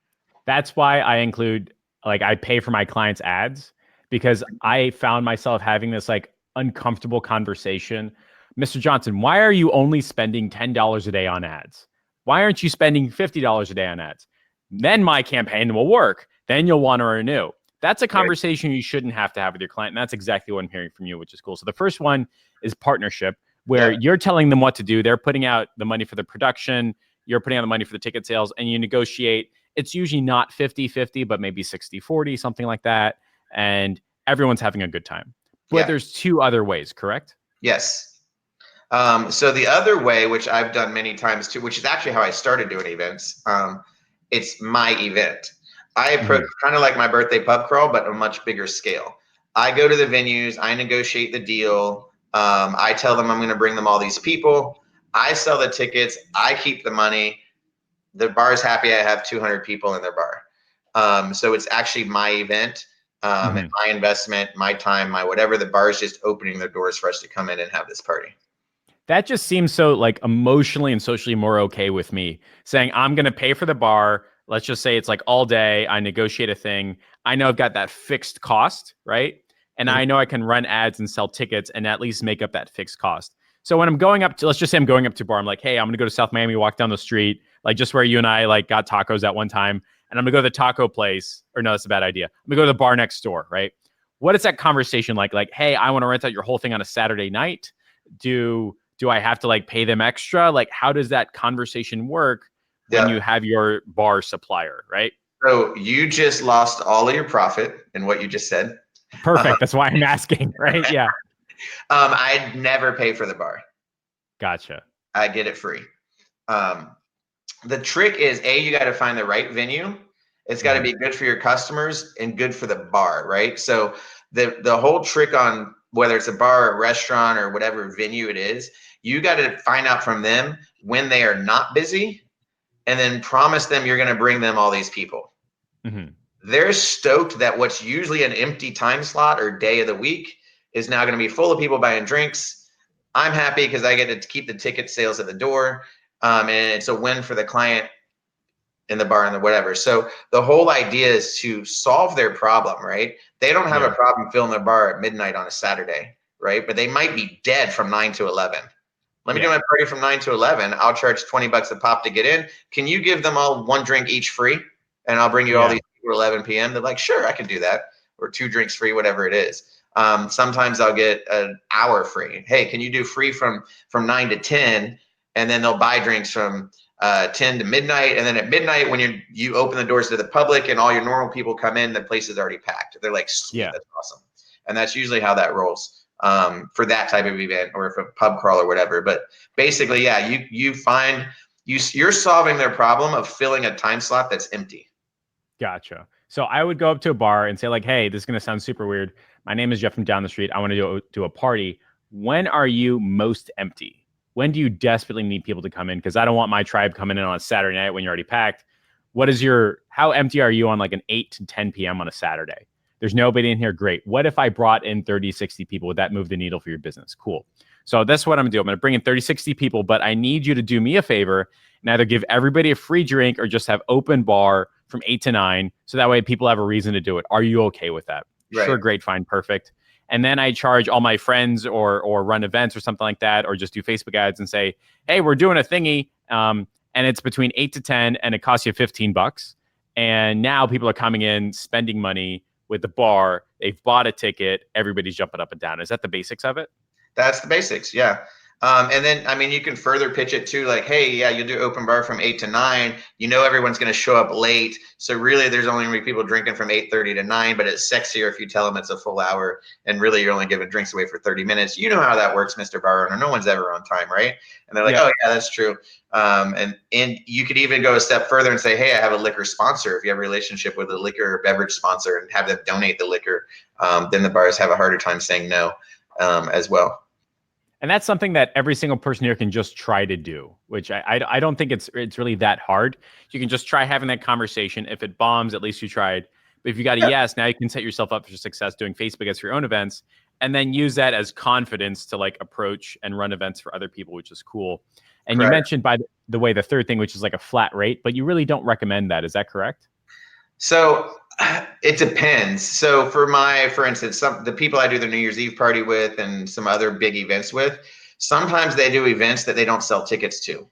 That's why I include, like, I pay for my clients' ads, because I found myself having this like uncomfortable conversation. Mr. Johnson, why are you only spending $10 a day on ads? Why aren't you spending $50 a day on ads? Then my campaign will work. Then you'll want to renew. That's a Right. conversation you shouldn't have to have with your client. And that's exactly what I'm hearing from you, which is cool. So the first one is partnership, where Yep. you're telling them what to do. They're putting out the money for the production. You're putting out the money for the ticket sales, and you negotiate. It's usually not 50-50, but maybe 60-40, something like that. And everyone's having a good time. But Yeah. there's 2 other ways, correct? Yes. So the other way, which I've done many times too, which is actually how I started doing events, it's my event. I approach kind of like my birthday pub crawl, but a much bigger scale. I go to the venues, I negotiate the deal. I tell them I'm going to bring them all these people. I sell the tickets. I keep the money. The bar is happy. I have 200 people in their bar. So it's actually my event, and my investment, my time, my whatever. The bar is just opening their doors for us to come in and have this party. That just seems so like emotionally and socially more okay with me saying I'm going to pay for the bar. Let's just say it's like all day. I negotiate a thing. I know I've got that fixed cost, right? And Mhm. I know I can run ads and sell tickets and at least make up that fixed cost. So when I'm going up to, let's just say I'm going up to a bar, I'm like, hey, I'm going to go to South Miami, walk down the street, like just where you and I like got tacos at one time. And I'm going to go to the taco place. Or no, that's a bad idea. I'm going to go to the bar next door, right? What is that conversation like? Like, hey, I want to rent out your whole thing on a Saturday night. Do I have to like pay them extra? Like, how does that conversation work when Yeah. you have your bar supplier, right? So you just lost all of your profit in what you just said. Perfect. That's why I'm asking, right? Yeah. I'd never pay for the bar. Gotcha. I get it free. Um, the trick is you got to find the right venue. It's got to be good for your customers and good for the bar, right? So the whole trick on whether it's a bar or a restaurant or whatever venue it is, you got to find out from them when they are not busy and then promise them you're going to bring them all these people. They're stoked that what's usually an empty time slot or day of the week is now going to be full of people buying drinks. I'm happy because I get to keep the ticket sales at the door, and it's a win for the client in the bar and the whatever. So the whole idea is to solve their problem, right? They don't have a Yeah. problem filling their bar at midnight on a Saturday, right? But they might be dead from 9 to 11. Let me do Yeah. my party from 9 to 11. I'll charge $20 a pop to get in. Can you give them all 1 drink each free? And I'll bring you all Yeah. these people at 11 p.m. They're like, sure, I can do that. Or 2 drinks free, whatever it is. Sometimes I'll get an hour free. Hey, can you do free from 9 to 10? And then they'll buy drinks from 10 to midnight. And then at midnight, when you open the doors to the public and all your normal people come in, the place is already packed. They're like, sweet, Yeah. that's awesome. And that's usually how that rolls for that type of event or if a pub crawl or whatever. But basically, yeah, you find You're solving their problem of filling a time slot that's empty. Gotcha. So I would go up to a bar and say like, "Hey, this is gonna sound super weird. My name is Jeff from down the street. I want to do a party. When are you most empty? When do you desperately need people to come in? Because I don't want my tribe coming in on a Saturday night when you're already packed. How empty are you on like an 8 to 10 p.m. on a Saturday? There's nobody in here. Great. What if I brought in 30, 60 people? Would that move the needle for your business? Cool. So that's what I'm gonna do. I'm gonna bring in 30, 60 people, but I need you to do me a favor and either give everybody a free drink or just have open bar from 8 to 9. So that way people have a reason to do it. Are you okay with that? Right. Sure, great, fine, perfect. And then I charge all my friends or run events or something like that, or just do Facebook ads and say, hey, we're doing a thingy. And it's between 8 to 10 and it costs you $15. And now people are coming in, spending money with the bar. They've bought a ticket. Everybody's jumping up and down. Is that the basics of it? That's the basics. Yeah. And then, I mean, you can further pitch it too, like, hey, yeah, you'll do open bar from 8 to 9. You know, everyone's going to show up late. So really, there's only going to be people drinking from 8:30 to 9, but it's sexier if you tell them it's a full hour. And really, you're only giving drinks away for 30 minutes. You know how that works, Mr. Bar owner. No one's ever on time, right? And they're like, oh, yeah, that's true. And you could even go a step further and say, hey, I have a liquor sponsor. If you have a relationship with a liquor or beverage sponsor and have them donate the liquor, then the bars have a harder time saying no as well. And that's something that every single person here can just try to do, which I don't think it's really that hard. You can just try having that conversation. If it bombs, at least you tried. But if you got a yes, now you can set yourself up for success doing Facebook ads for your own events, and then use that as confidence to like approach and run events for other people, which is cool. And you mentioned, by the way, the third thing, which is like a flat rate, but you really don't recommend that. Is that correct? So it depends. So for instance, the people I do the New Year's Eve party with and some other big events with, sometimes they do events that they don't sell tickets to.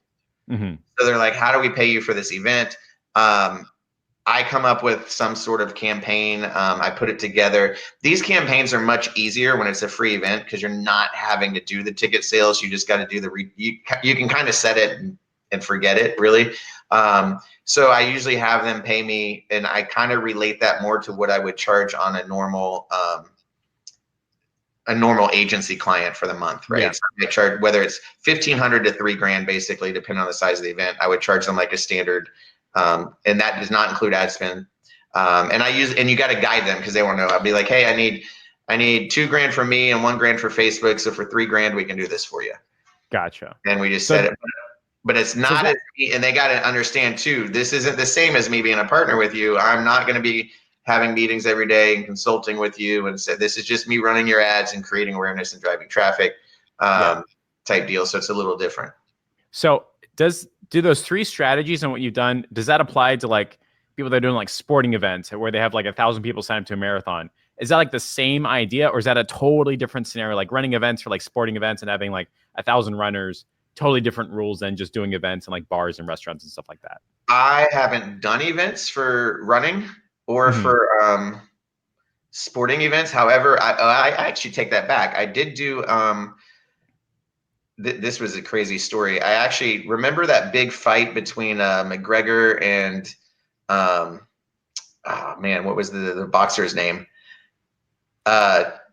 Mm-hmm. So they're like, how do we pay you for this event? I come up with some sort of campaign. I put it together. These campaigns are much easier when it's a free event because you're not having to do the ticket sales. You just got to do you can kind of set it and forget it, really. So I usually have them pay me, and I kind of relate that more to what I would charge on a normal agency client for the month, right? Yeah. So I charge, whether it's $1,500 to $3,000, basically, depending on the size of the event. I would charge them like a standard, and that does not include ad spend. And you got to guide them because they won't know. I'll be like, hey, I need $2,000 from me and $1,000 for Facebook. So for $3,000, we can do this for you. Gotcha. And we just set it. But it's not, and they got to understand too, this isn't the same as me being a partner with you. I'm not going to be having meetings every day and consulting with you. And so this is just me running your ads and creating awareness and driving traffic type deal. So it's a little different. So do those three strategies and what you've done, does that apply to like people that are doing like sporting events where they have like 1,000 people sign up to a marathon? Is that like the same idea, or is that a totally different scenario? Like running events for like sporting events and having like 1,000 runners, totally different rules than just doing events in like bars and restaurants and stuff like that. I haven't done events for running or for sporting events. However, I actually take that back. I did do this was a crazy story. I actually remember that big fight between McGregor and oh man, what was the boxer's name?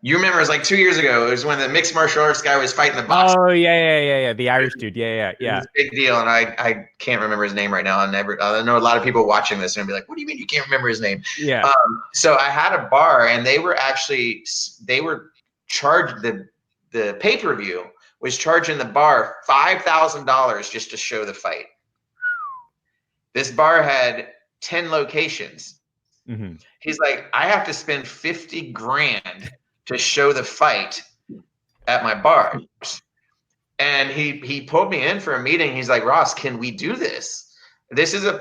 You remember, it was like 2 years ago. It was when the mixed martial arts guy was fighting the boxer. Oh yeah. The Irish dude. Yeah. It was a big deal, and I can't remember his name right now. I know a lot of people watching this and be like, "What do you mean you can't remember his name?" Yeah. So I had a bar, and they were charged the pay-per-view was charging the bar $5,000 just to show the fight. This bar had 10 locations. Mm-hmm. He's like, I have to spend $50,000 to show the fight at my bar. And he pulled me in for a meeting. He's like, Ross, can we do this? This is a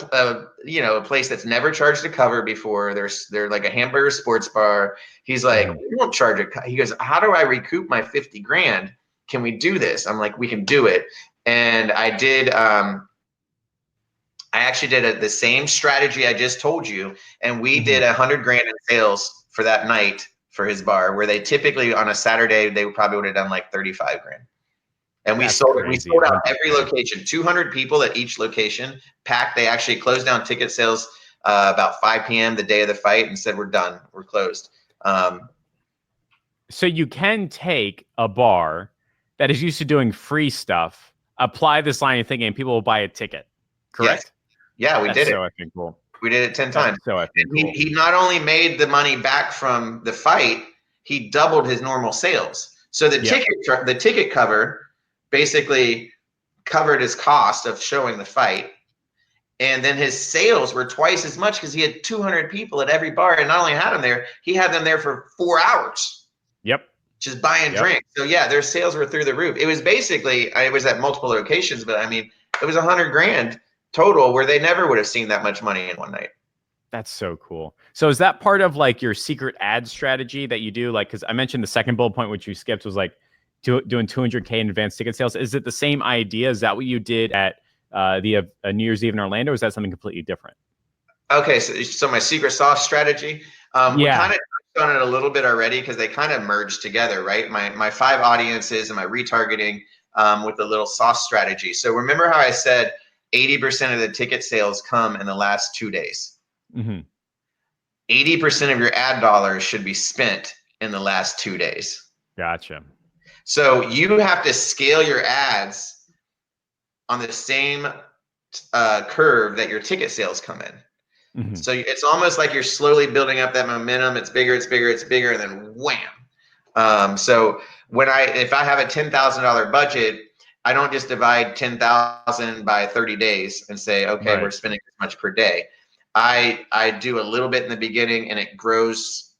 place that's never charged a cover before. They're like a hamburger sports bar. He's like, we won't charge a cover. He goes, how do I recoup my $50,000? Can we do this? I'm like, we can do it. And I did. I actually did the same strategy I just told you, and we did $100,000 in sales for that night for his bar, where they typically on a Saturday they probably would have done like $35,000. And we sold it. We sold out every location, 200 people at each location, packed. They actually closed down ticket sales about 5 p.m. the day of the fight and said, we're done, we're closed. So you can take a bar that is used to doing free stuff, apply this line of thinking, and people will buy a ticket. Yes. correct? Yeah, we That's did it. so effing cool. We did it 10 That's times. so effing And cool. he not only made the money back from the fight, he doubled his normal sales. So the Yep. ticket cover basically covered his cost of showing the fight. And then his sales were twice as much because he had 200 people at every bar. And not only had them there, he had them there for 4 hours Yep. just buying Yep. drinks. So yeah, their sales were through the roof. It was basically, it was at multiple locations, but I mean, it was 100 grand total where they never would have seen that much money in one night. That's so cool. So is that part of like your secret ad strategy that you do? Like, because I mentioned the second bullet point, which you skipped, was like doing 200K in advanced ticket sales. Is it the same idea? Is that what you did at the New Year's Eve in Orlando? Or is that something completely different? Okay, so my secret sauce strategy, we Yeah. kind of touched on it a little bit already because they kind of merged together, right? My 5 audiences and my retargeting with the little sauce strategy. So remember how I said 80% of the ticket sales come in the last 2 days. Mm-hmm. 80% of your ad dollars should be spent in the last 2 days. Gotcha. So you have to scale your ads on the same curve that your ticket sales come in. Mm-hmm. So it's almost like you're slowly building up that momentum. It's bigger, it's bigger, it's bigger, and then wham. So if I have a $10,000 budget, I don't just divide 10,000 by 30 days and say, okay, Right. we're spending this much per day. I do a little bit in the beginning, and it grows.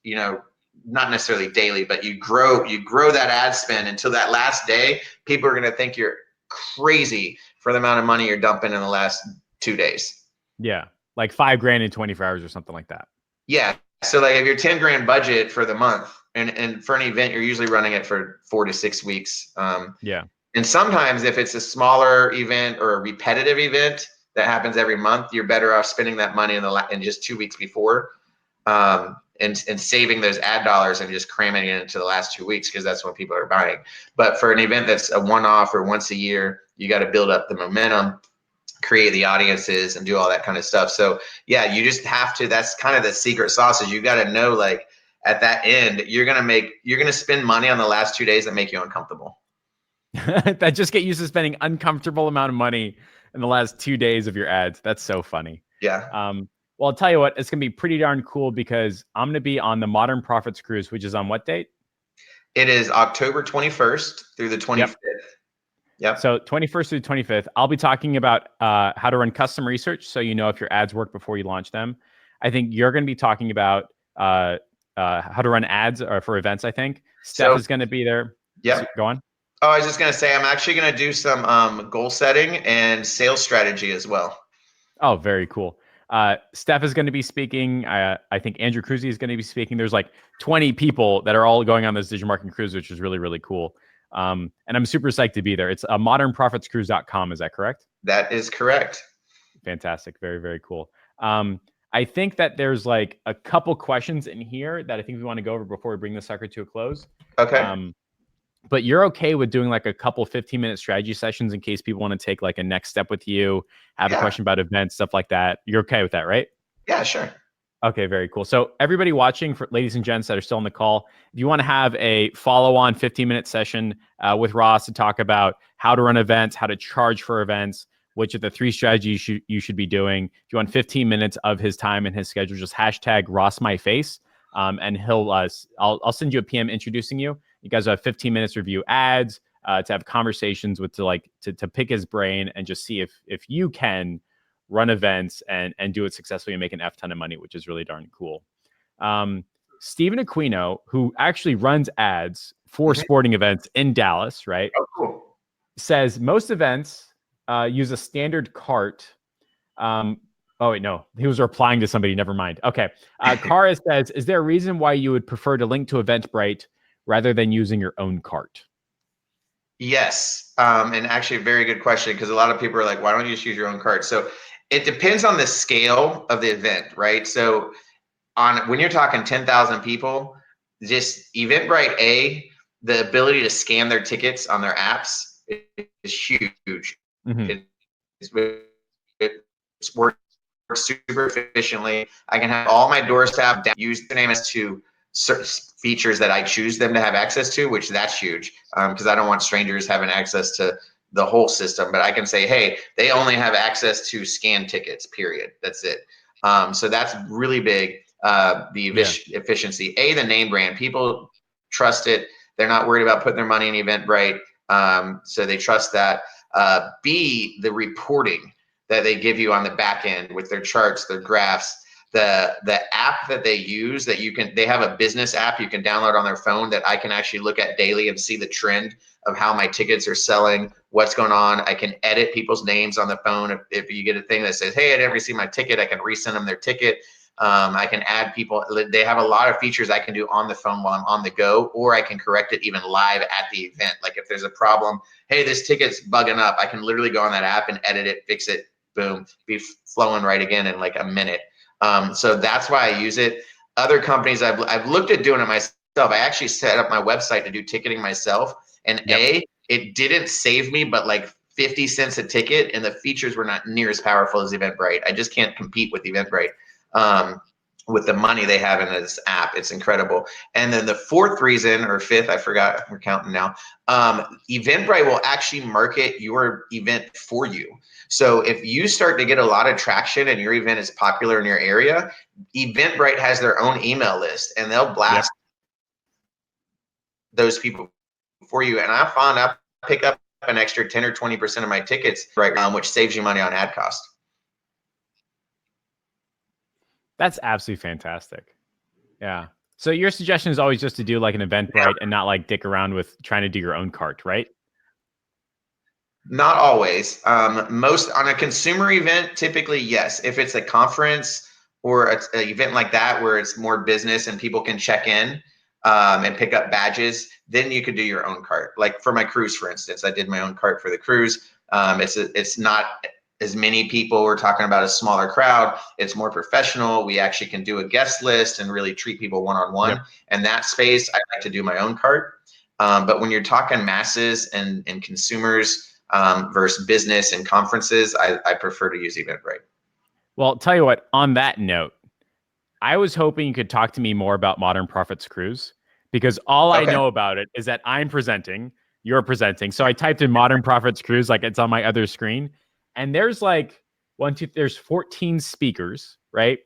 Not necessarily daily, but you grow that ad spend until that last day. People are going to think you're crazy for the amount of money you're dumping in the last 2 days. Yeah. Like 5 grand in 24 hours or something like that. Yeah. So like if you're 10 grand budget for the month and for an event, you're usually running it for 4 to 6 weeks. Yeah. And sometimes if it's a smaller event or a repetitive event that happens every month, you're better off spending that money in just 2 weeks before, and saving those ad dollars and just cramming it into the last 2 weeks because that's when people are buying. But for an event that's a one-off or once a year, you got to build up the momentum, create the audiences, and do all that kind of stuff. So yeah, you just have to. That's kind of the secret sauce. Is you got to know, like, at that end, you're gonna spend money on the last 2 days that make you uncomfortable. That just get used to spending uncomfortable amount of money in the last 2 days of your ads. That's so funny. Yeah. Well, I'll tell you what, it's gonna be pretty darn cool because I'm gonna be on the Modern Profits Cruise, which is on what date? It is October 21st through the 25th. Yep. So 21st through 25th, I'll be talking about how to run custom research so you know if your ads work before you launch them. I think you're going to be talking about how to run ads for events, I think. Steph is going to be there. Yeah. Go on. Oh, I was just going to say, I'm actually going to do some goal setting and sales strategy as well. Oh, very cool. Steph is going to be speaking. I think Andrew Cruzy is going to be speaking. There's like 20 people that are all going on this digital marketing cruise, which is really, really cool. And I'm super psyched to be there. It's modernprofitscruise.com. Is that correct? That is correct. Fantastic. Very, very cool. I think that there's like a couple questions in here that I think we want to go over before we bring the sucker to a close. Okay. But you're okay with doing like a couple 15-minute strategy sessions in case people want to take like a next step with you, have a question about events, stuff like that. You're okay with that, right? Yeah, sure. Okay, very cool. So everybody watching, for ladies and gents that are still on the call, if you want to have a follow-on 15-minute session with Ross to talk about how to run events, how to charge for events, which are the 3 strategies you should be doing. If you want 15 minutes of his time and his schedule, just hashtag RossMyFace, and I'll send you a PM introducing you. You guys have 15 minutes to review ads, to have conversations with, to pick his brain and just see if you can run events and do it successfully and make an F ton of money, which is really darn cool. Stephen Aquino, who actually runs ads for sporting events in Dallas, right? Oh, cool. Says most events use a standard cart. Oh, wait, no. He was replying to somebody. Never mind. Okay. Kara says, is there a reason why you would prefer to link to Eventbrite rather than using your own cart? Yes. And actually a very good question, because a lot of people are like, why don't you just use your own cart? So it depends on the scale of the event, right? So when you're talking 10,000 people, just Eventbrite the ability to scan their tickets on their apps is huge. Mm-hmm. It's works super efficiently. I can have all my doorstep usernames to certain features that I choose them to have access to, which that's huge, because I don't want strangers having access to the whole system, but I can say, hey, they only have access to scanned tickets, period. That's it. So that's really big. The efficiency, the name brand, people trust it. They're not worried about putting their money in Eventbrite. So they trust that. B, the reporting that they give you on the back end with their charts, their graphs, the app that they use that they have a business app you can download on their phone that I can actually look at daily and see the trend of how my tickets are selling, what's going on. I can edit people's names on the phone. If you get a thing that says, hey, I didn't receive my ticket, I can resend them their ticket. I can add people. They have a lot of features I can do on the phone while I'm on the go, or I can correct it even live at the event. Like if there's a problem, hey, this ticket's bugging up, I can literally go on that app and edit it, fix it, boom, be flowing right again in like a minute. So that's why I use it. Other companies, I've looked at doing it myself. I actually set up my website to do ticketing myself, and it didn't save me, but like 50 cents a ticket, and the features were not near as powerful as Eventbrite. I just can't compete with Eventbrite. With the money they have in this app, it's incredible. And then the fourth reason, or fifth, I forgot, we're counting now. Eventbrite will actually market your event for you. So if you start to get a lot of traction and your event is popular in your area, Eventbrite has their own email list, and they'll blast those people for you. And I found I pick up an extra 10 or 20% of my tickets, right, which saves you money on ad cost. That's absolutely fantastic. Yeah. So your suggestion is always just to do like an Eventbrite and not like dick around with trying to do your own cart, right? Not always. Most on a consumer event, typically, yes. If it's a conference or an event like that where it's more business and people can check in and pick up badges, then you could do your own cart. Like for my cruise, for instance, I did my own cart for the cruise. It's not as many people. We're talking about a smaller crowd. It's more professional. We actually can do a guest list and really treat people one-on-one. Yep. And that space, I like to do my own cart. But when you're talking masses and consumers, versus business and conferences, I prefer to use Eventbrite. Well, tell you what, on that note, I was hoping you could talk to me more about Modern Profits Cruise, because all I know about it is that I'm presenting, you're presenting. So I typed in Modern Profits Cruise, like it's on my other screen, and there's like there's 14 speakers, right?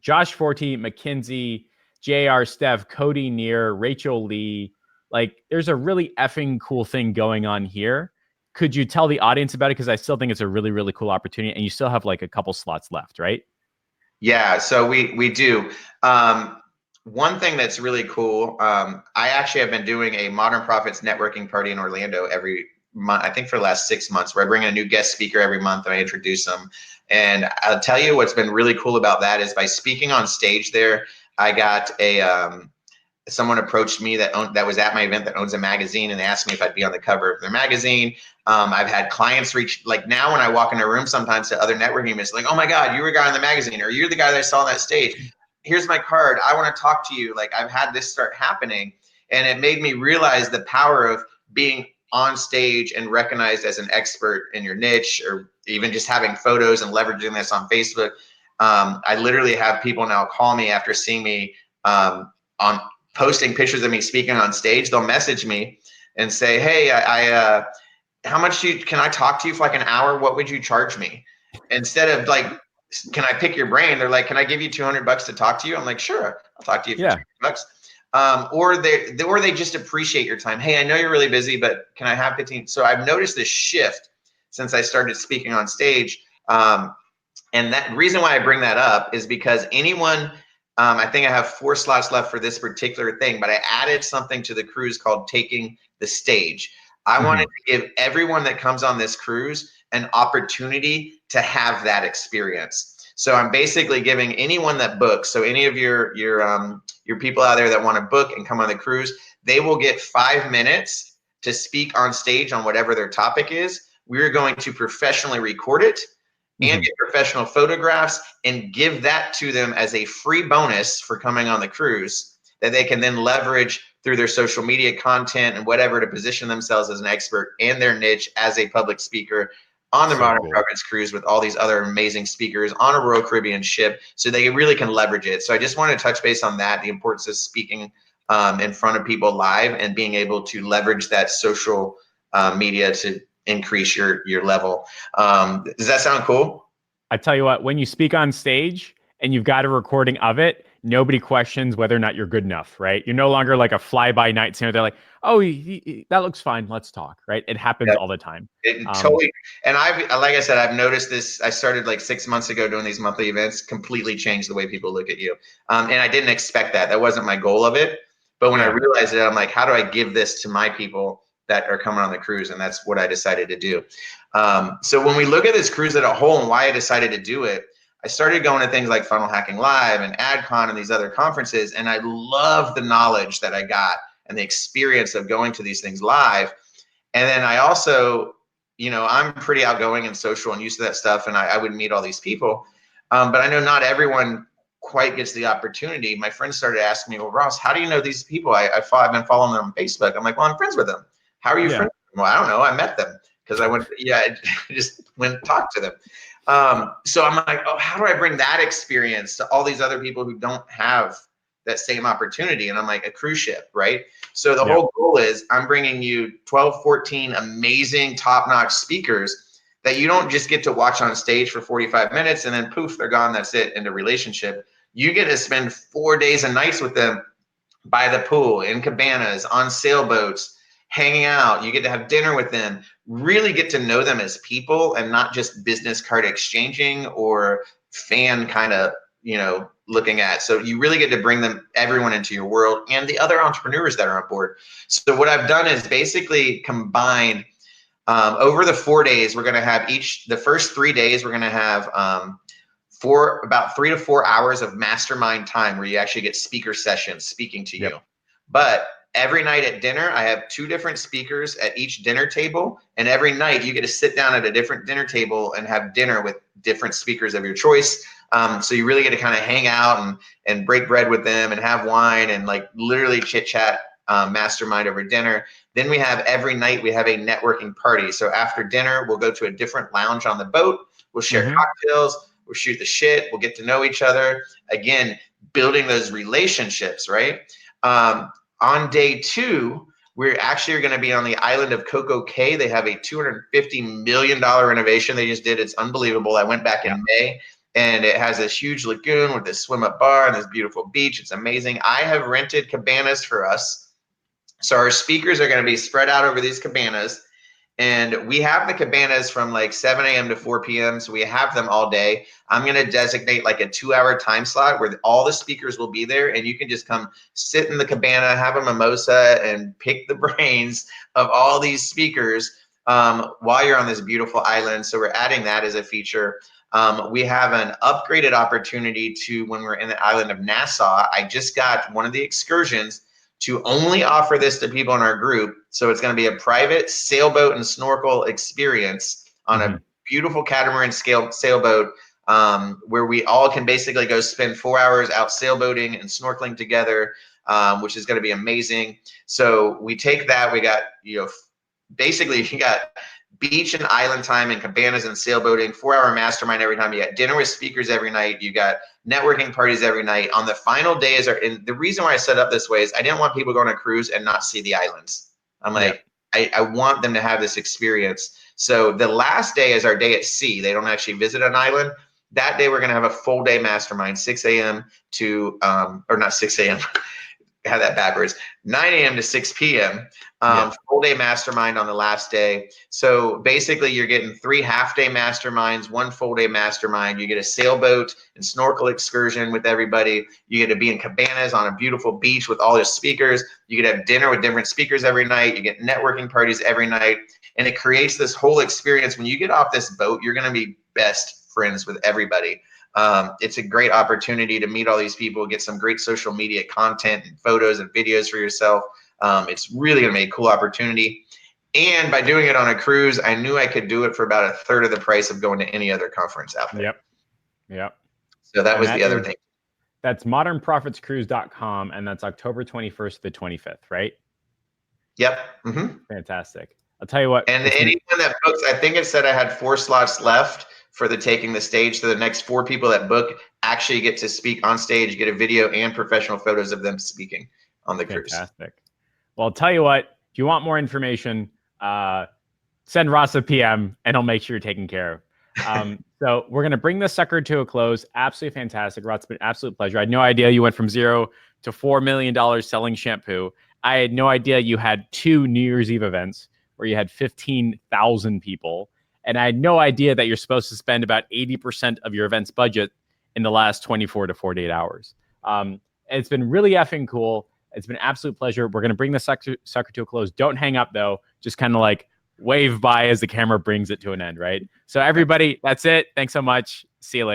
Josh Forti, McKinsey, JR, Steph, Cody Neer, Rachel Lee. Like there's a really effing cool thing going on here. Could you tell the audience about it? Because I still think it's a really, really cool opportunity, and you still have like a couple slots left, right? Yeah, so we do. One thing that's really cool, I actually have been doing a Modern Profits networking party in Orlando every month, I think for the last 6 months, where I bring in a new guest speaker every month and I introduce them. And I'll tell you what's been really cool about that is by speaking on stage there, I got someone approached me that was at my event that owns a magazine, and they asked me if I'd be on the cover of their magazine. I've had clients reach, like now when I walk in a room sometimes to other networking events, like, oh my God, you were a guy in the magazine, or you're the guy that I saw on that stage. Here's my card. I want to talk to you. Like I've had this start happening, and it made me realize the power of being on stage and recognized as an expert in your niche, or even just having photos and leveraging this on Facebook. I literally have people now call me after seeing me on posting pictures of me speaking on stage. They'll message me and say, hey, how much can I talk to you for like an hour? What would you charge me? Instead of like, can I pick your brain? They're like, can I give you $200 to talk to you? I'm like, sure, I'll talk to you for $200. Or they just appreciate your time. Hey, I know you're really busy, but can I have 15? So I've noticed this shift since I started speaking on stage. And that reason why I bring that up is because anyone, I think I have 4 slots left for this particular thing, but I added something to the cruise called Taking the Stage. I wanted to give everyone that comes on this cruise an opportunity to have that experience. So I'm basically giving anyone that books, so any of your people out there that want to book and come on the cruise, they will get 5 minutes to speak on stage on whatever their topic is. We're going to professionally record it and get professional photographs and give that to them as a free bonus for coming on the cruise that they can then leverage through their social media content and whatever to position themselves as an expert in their niche as a public speaker on the Modern Profits Cruise with all these other amazing speakers on a Royal Caribbean ship, so they really can leverage it. So I just want to touch base on that, the importance of speaking in front of people live and being able to leverage that social media to increase your level. Does that sound cool? I tell you what, when you speak on stage and you've got a recording of it, nobody questions whether or not you're good enough, right? You're no longer like a fly-by-night singer. They're like, oh, that looks fine. Let's talk, right? It happens all the time. It totally. And like I said, I've noticed this. I started like 6 months ago doing these monthly events, completely changed the way people look at you. And I didn't expect that. That wasn't my goal of it. But when I realized it, I'm like, how do I give this to my people that are coming on the cruise? And that's what I decided to do. So when we look at this cruise as a whole and why I decided to do it, I started going to things like Funnel Hacking Live and AdCon and these other conferences. And I love the knowledge that I got and the experience of going to these things live. And then I also, I'm pretty outgoing and social and used to that stuff. And I would meet all these people. But I know not everyone quite gets the opportunity. My friends started asking me, well, Ross, how do you know these people? I've been following them on Facebook. I'm like, well, I'm friends with them. How are you friends with them? Well, I don't know. I met them because I just went and talked to them. So I'm like, oh, how do I bring that experience to all these other people who don't have that same opportunity? And I'm like, a cruise ship, right? So the whole goal is I'm bringing you 12, 14 amazing top-notch speakers that you don't just get to watch on stage for 45 minutes and then poof, they're gone, that's it, in a relationship. You get to spend 4 days and nights with them by the pool, in cabanas, on sailboats, hanging out. You get to have dinner with them, really get to know them as people and not just business card exchanging or fan kind of, looking at. So you really get to bring everyone into your world and the other entrepreneurs that are on board. So what I've done is basically combined over the 4 days, we're going to have the first 3 days, we're going to have about 3 to 4 hours of mastermind time where you actually get speaker sessions speaking to you. But every night at dinner, I have 2 different speakers at each dinner table. And every night you get to sit down at a different dinner table and have dinner with different speakers of your choice. So you really get to kind of hang out and break bread with them and have wine and like literally chit chat, mastermind over dinner. Then we have every night we have a networking party. So after dinner, we'll go to a different lounge on the boat. We'll share cocktails. We'll shoot the shit. We'll get to know each other. Again, building those relationships, right? On day 2, we're actually going to be on the island of Coco Cay. They have a $250 million renovation they just did. It's unbelievable. I went back in May. And it has this huge lagoon with this swim up bar and this beautiful beach. It's amazing. I have rented cabanas for us. So our speakers are going to be spread out over these cabanas. And we have the cabanas from like 7 a.m. to 4 p.m. So we have them all day. I'm going to designate like a 2-hour time slot where all the speakers will be there. And you can just come sit in the cabana, have a mimosa, and pick the brains of all these speakers while you're on this beautiful island. So we're adding that as a feature. We have an upgraded opportunity to when we're in the island of Nassau. I just got one of the excursions to only offer this to people in our group. So it's going to be a private sailboat and snorkel experience on a beautiful catamaran sailboat where we all can basically go spend 4 hours out sailboating and snorkeling together, which is going to be amazing. So we take that. We got, basically you got beach and island time and cabanas and sailboating, 4-hour mastermind every time. You got dinner with speakers every night. You got networking parties every night. On the final days and the reason why I set up this way is I didn't want people going on a cruise and not see the islands. I'm like, I want them to have this experience. So the last day is our day at sea. They don't actually visit an island. That day we're going to have a full day mastermind, 6 a.m. to, or not 6 a.m. I had that backwards, 9 a.m. to 6 p.m. Full day mastermind on the last day. So basically you're getting 3 half-day masterminds, 1 full-day mastermind. You get a sailboat and snorkel excursion with everybody. You get to be in cabanas on a beautiful beach with all the speakers. You get to have dinner with different speakers every night. You get networking parties every night. And it creates this whole experience. When you get off this boat, you're going to be best friends with everybody. It's a great opportunity to meet all these people, get some great social media content and photos and videos for yourself. It's really going to be a cool opportunity. And by doing it on a cruise, I knew I could do it for about 1/3 of the price of going to any other conference out there. Yep. So that was the other thing. That's modernprofitscruise.com, and that's October 21st to the 25th, right? Yep. Fantastic. I'll tell you what. And anyone that books, I think it said I had 4 slots left for the taking the stage. So the next 4 people that book actually get to speak on stage, get a video and professional photos of them speaking on the cruise. Fantastic. Well, I'll tell you what, if you want more information, Send Ross a PM and he'll make sure you're taken care of. So we're going to bring this sucker to a close. Absolutely fantastic. Ross, it's been an absolute pleasure. I had no idea you went from $0 to $4 million selling shampoo. I had no idea you had 2 New Year's Eve events where you had 15,000 people. And I had no idea that you're supposed to spend about 80% of your event's budget in the last 24 to 48 hours. It's been really effing cool. It's been an absolute pleasure. We're going to bring the sucker to a close. Don't hang up, though. Just kind of like wave by as the camera brings it to an end, right? So everybody, that's it. Thanks so much. See you later.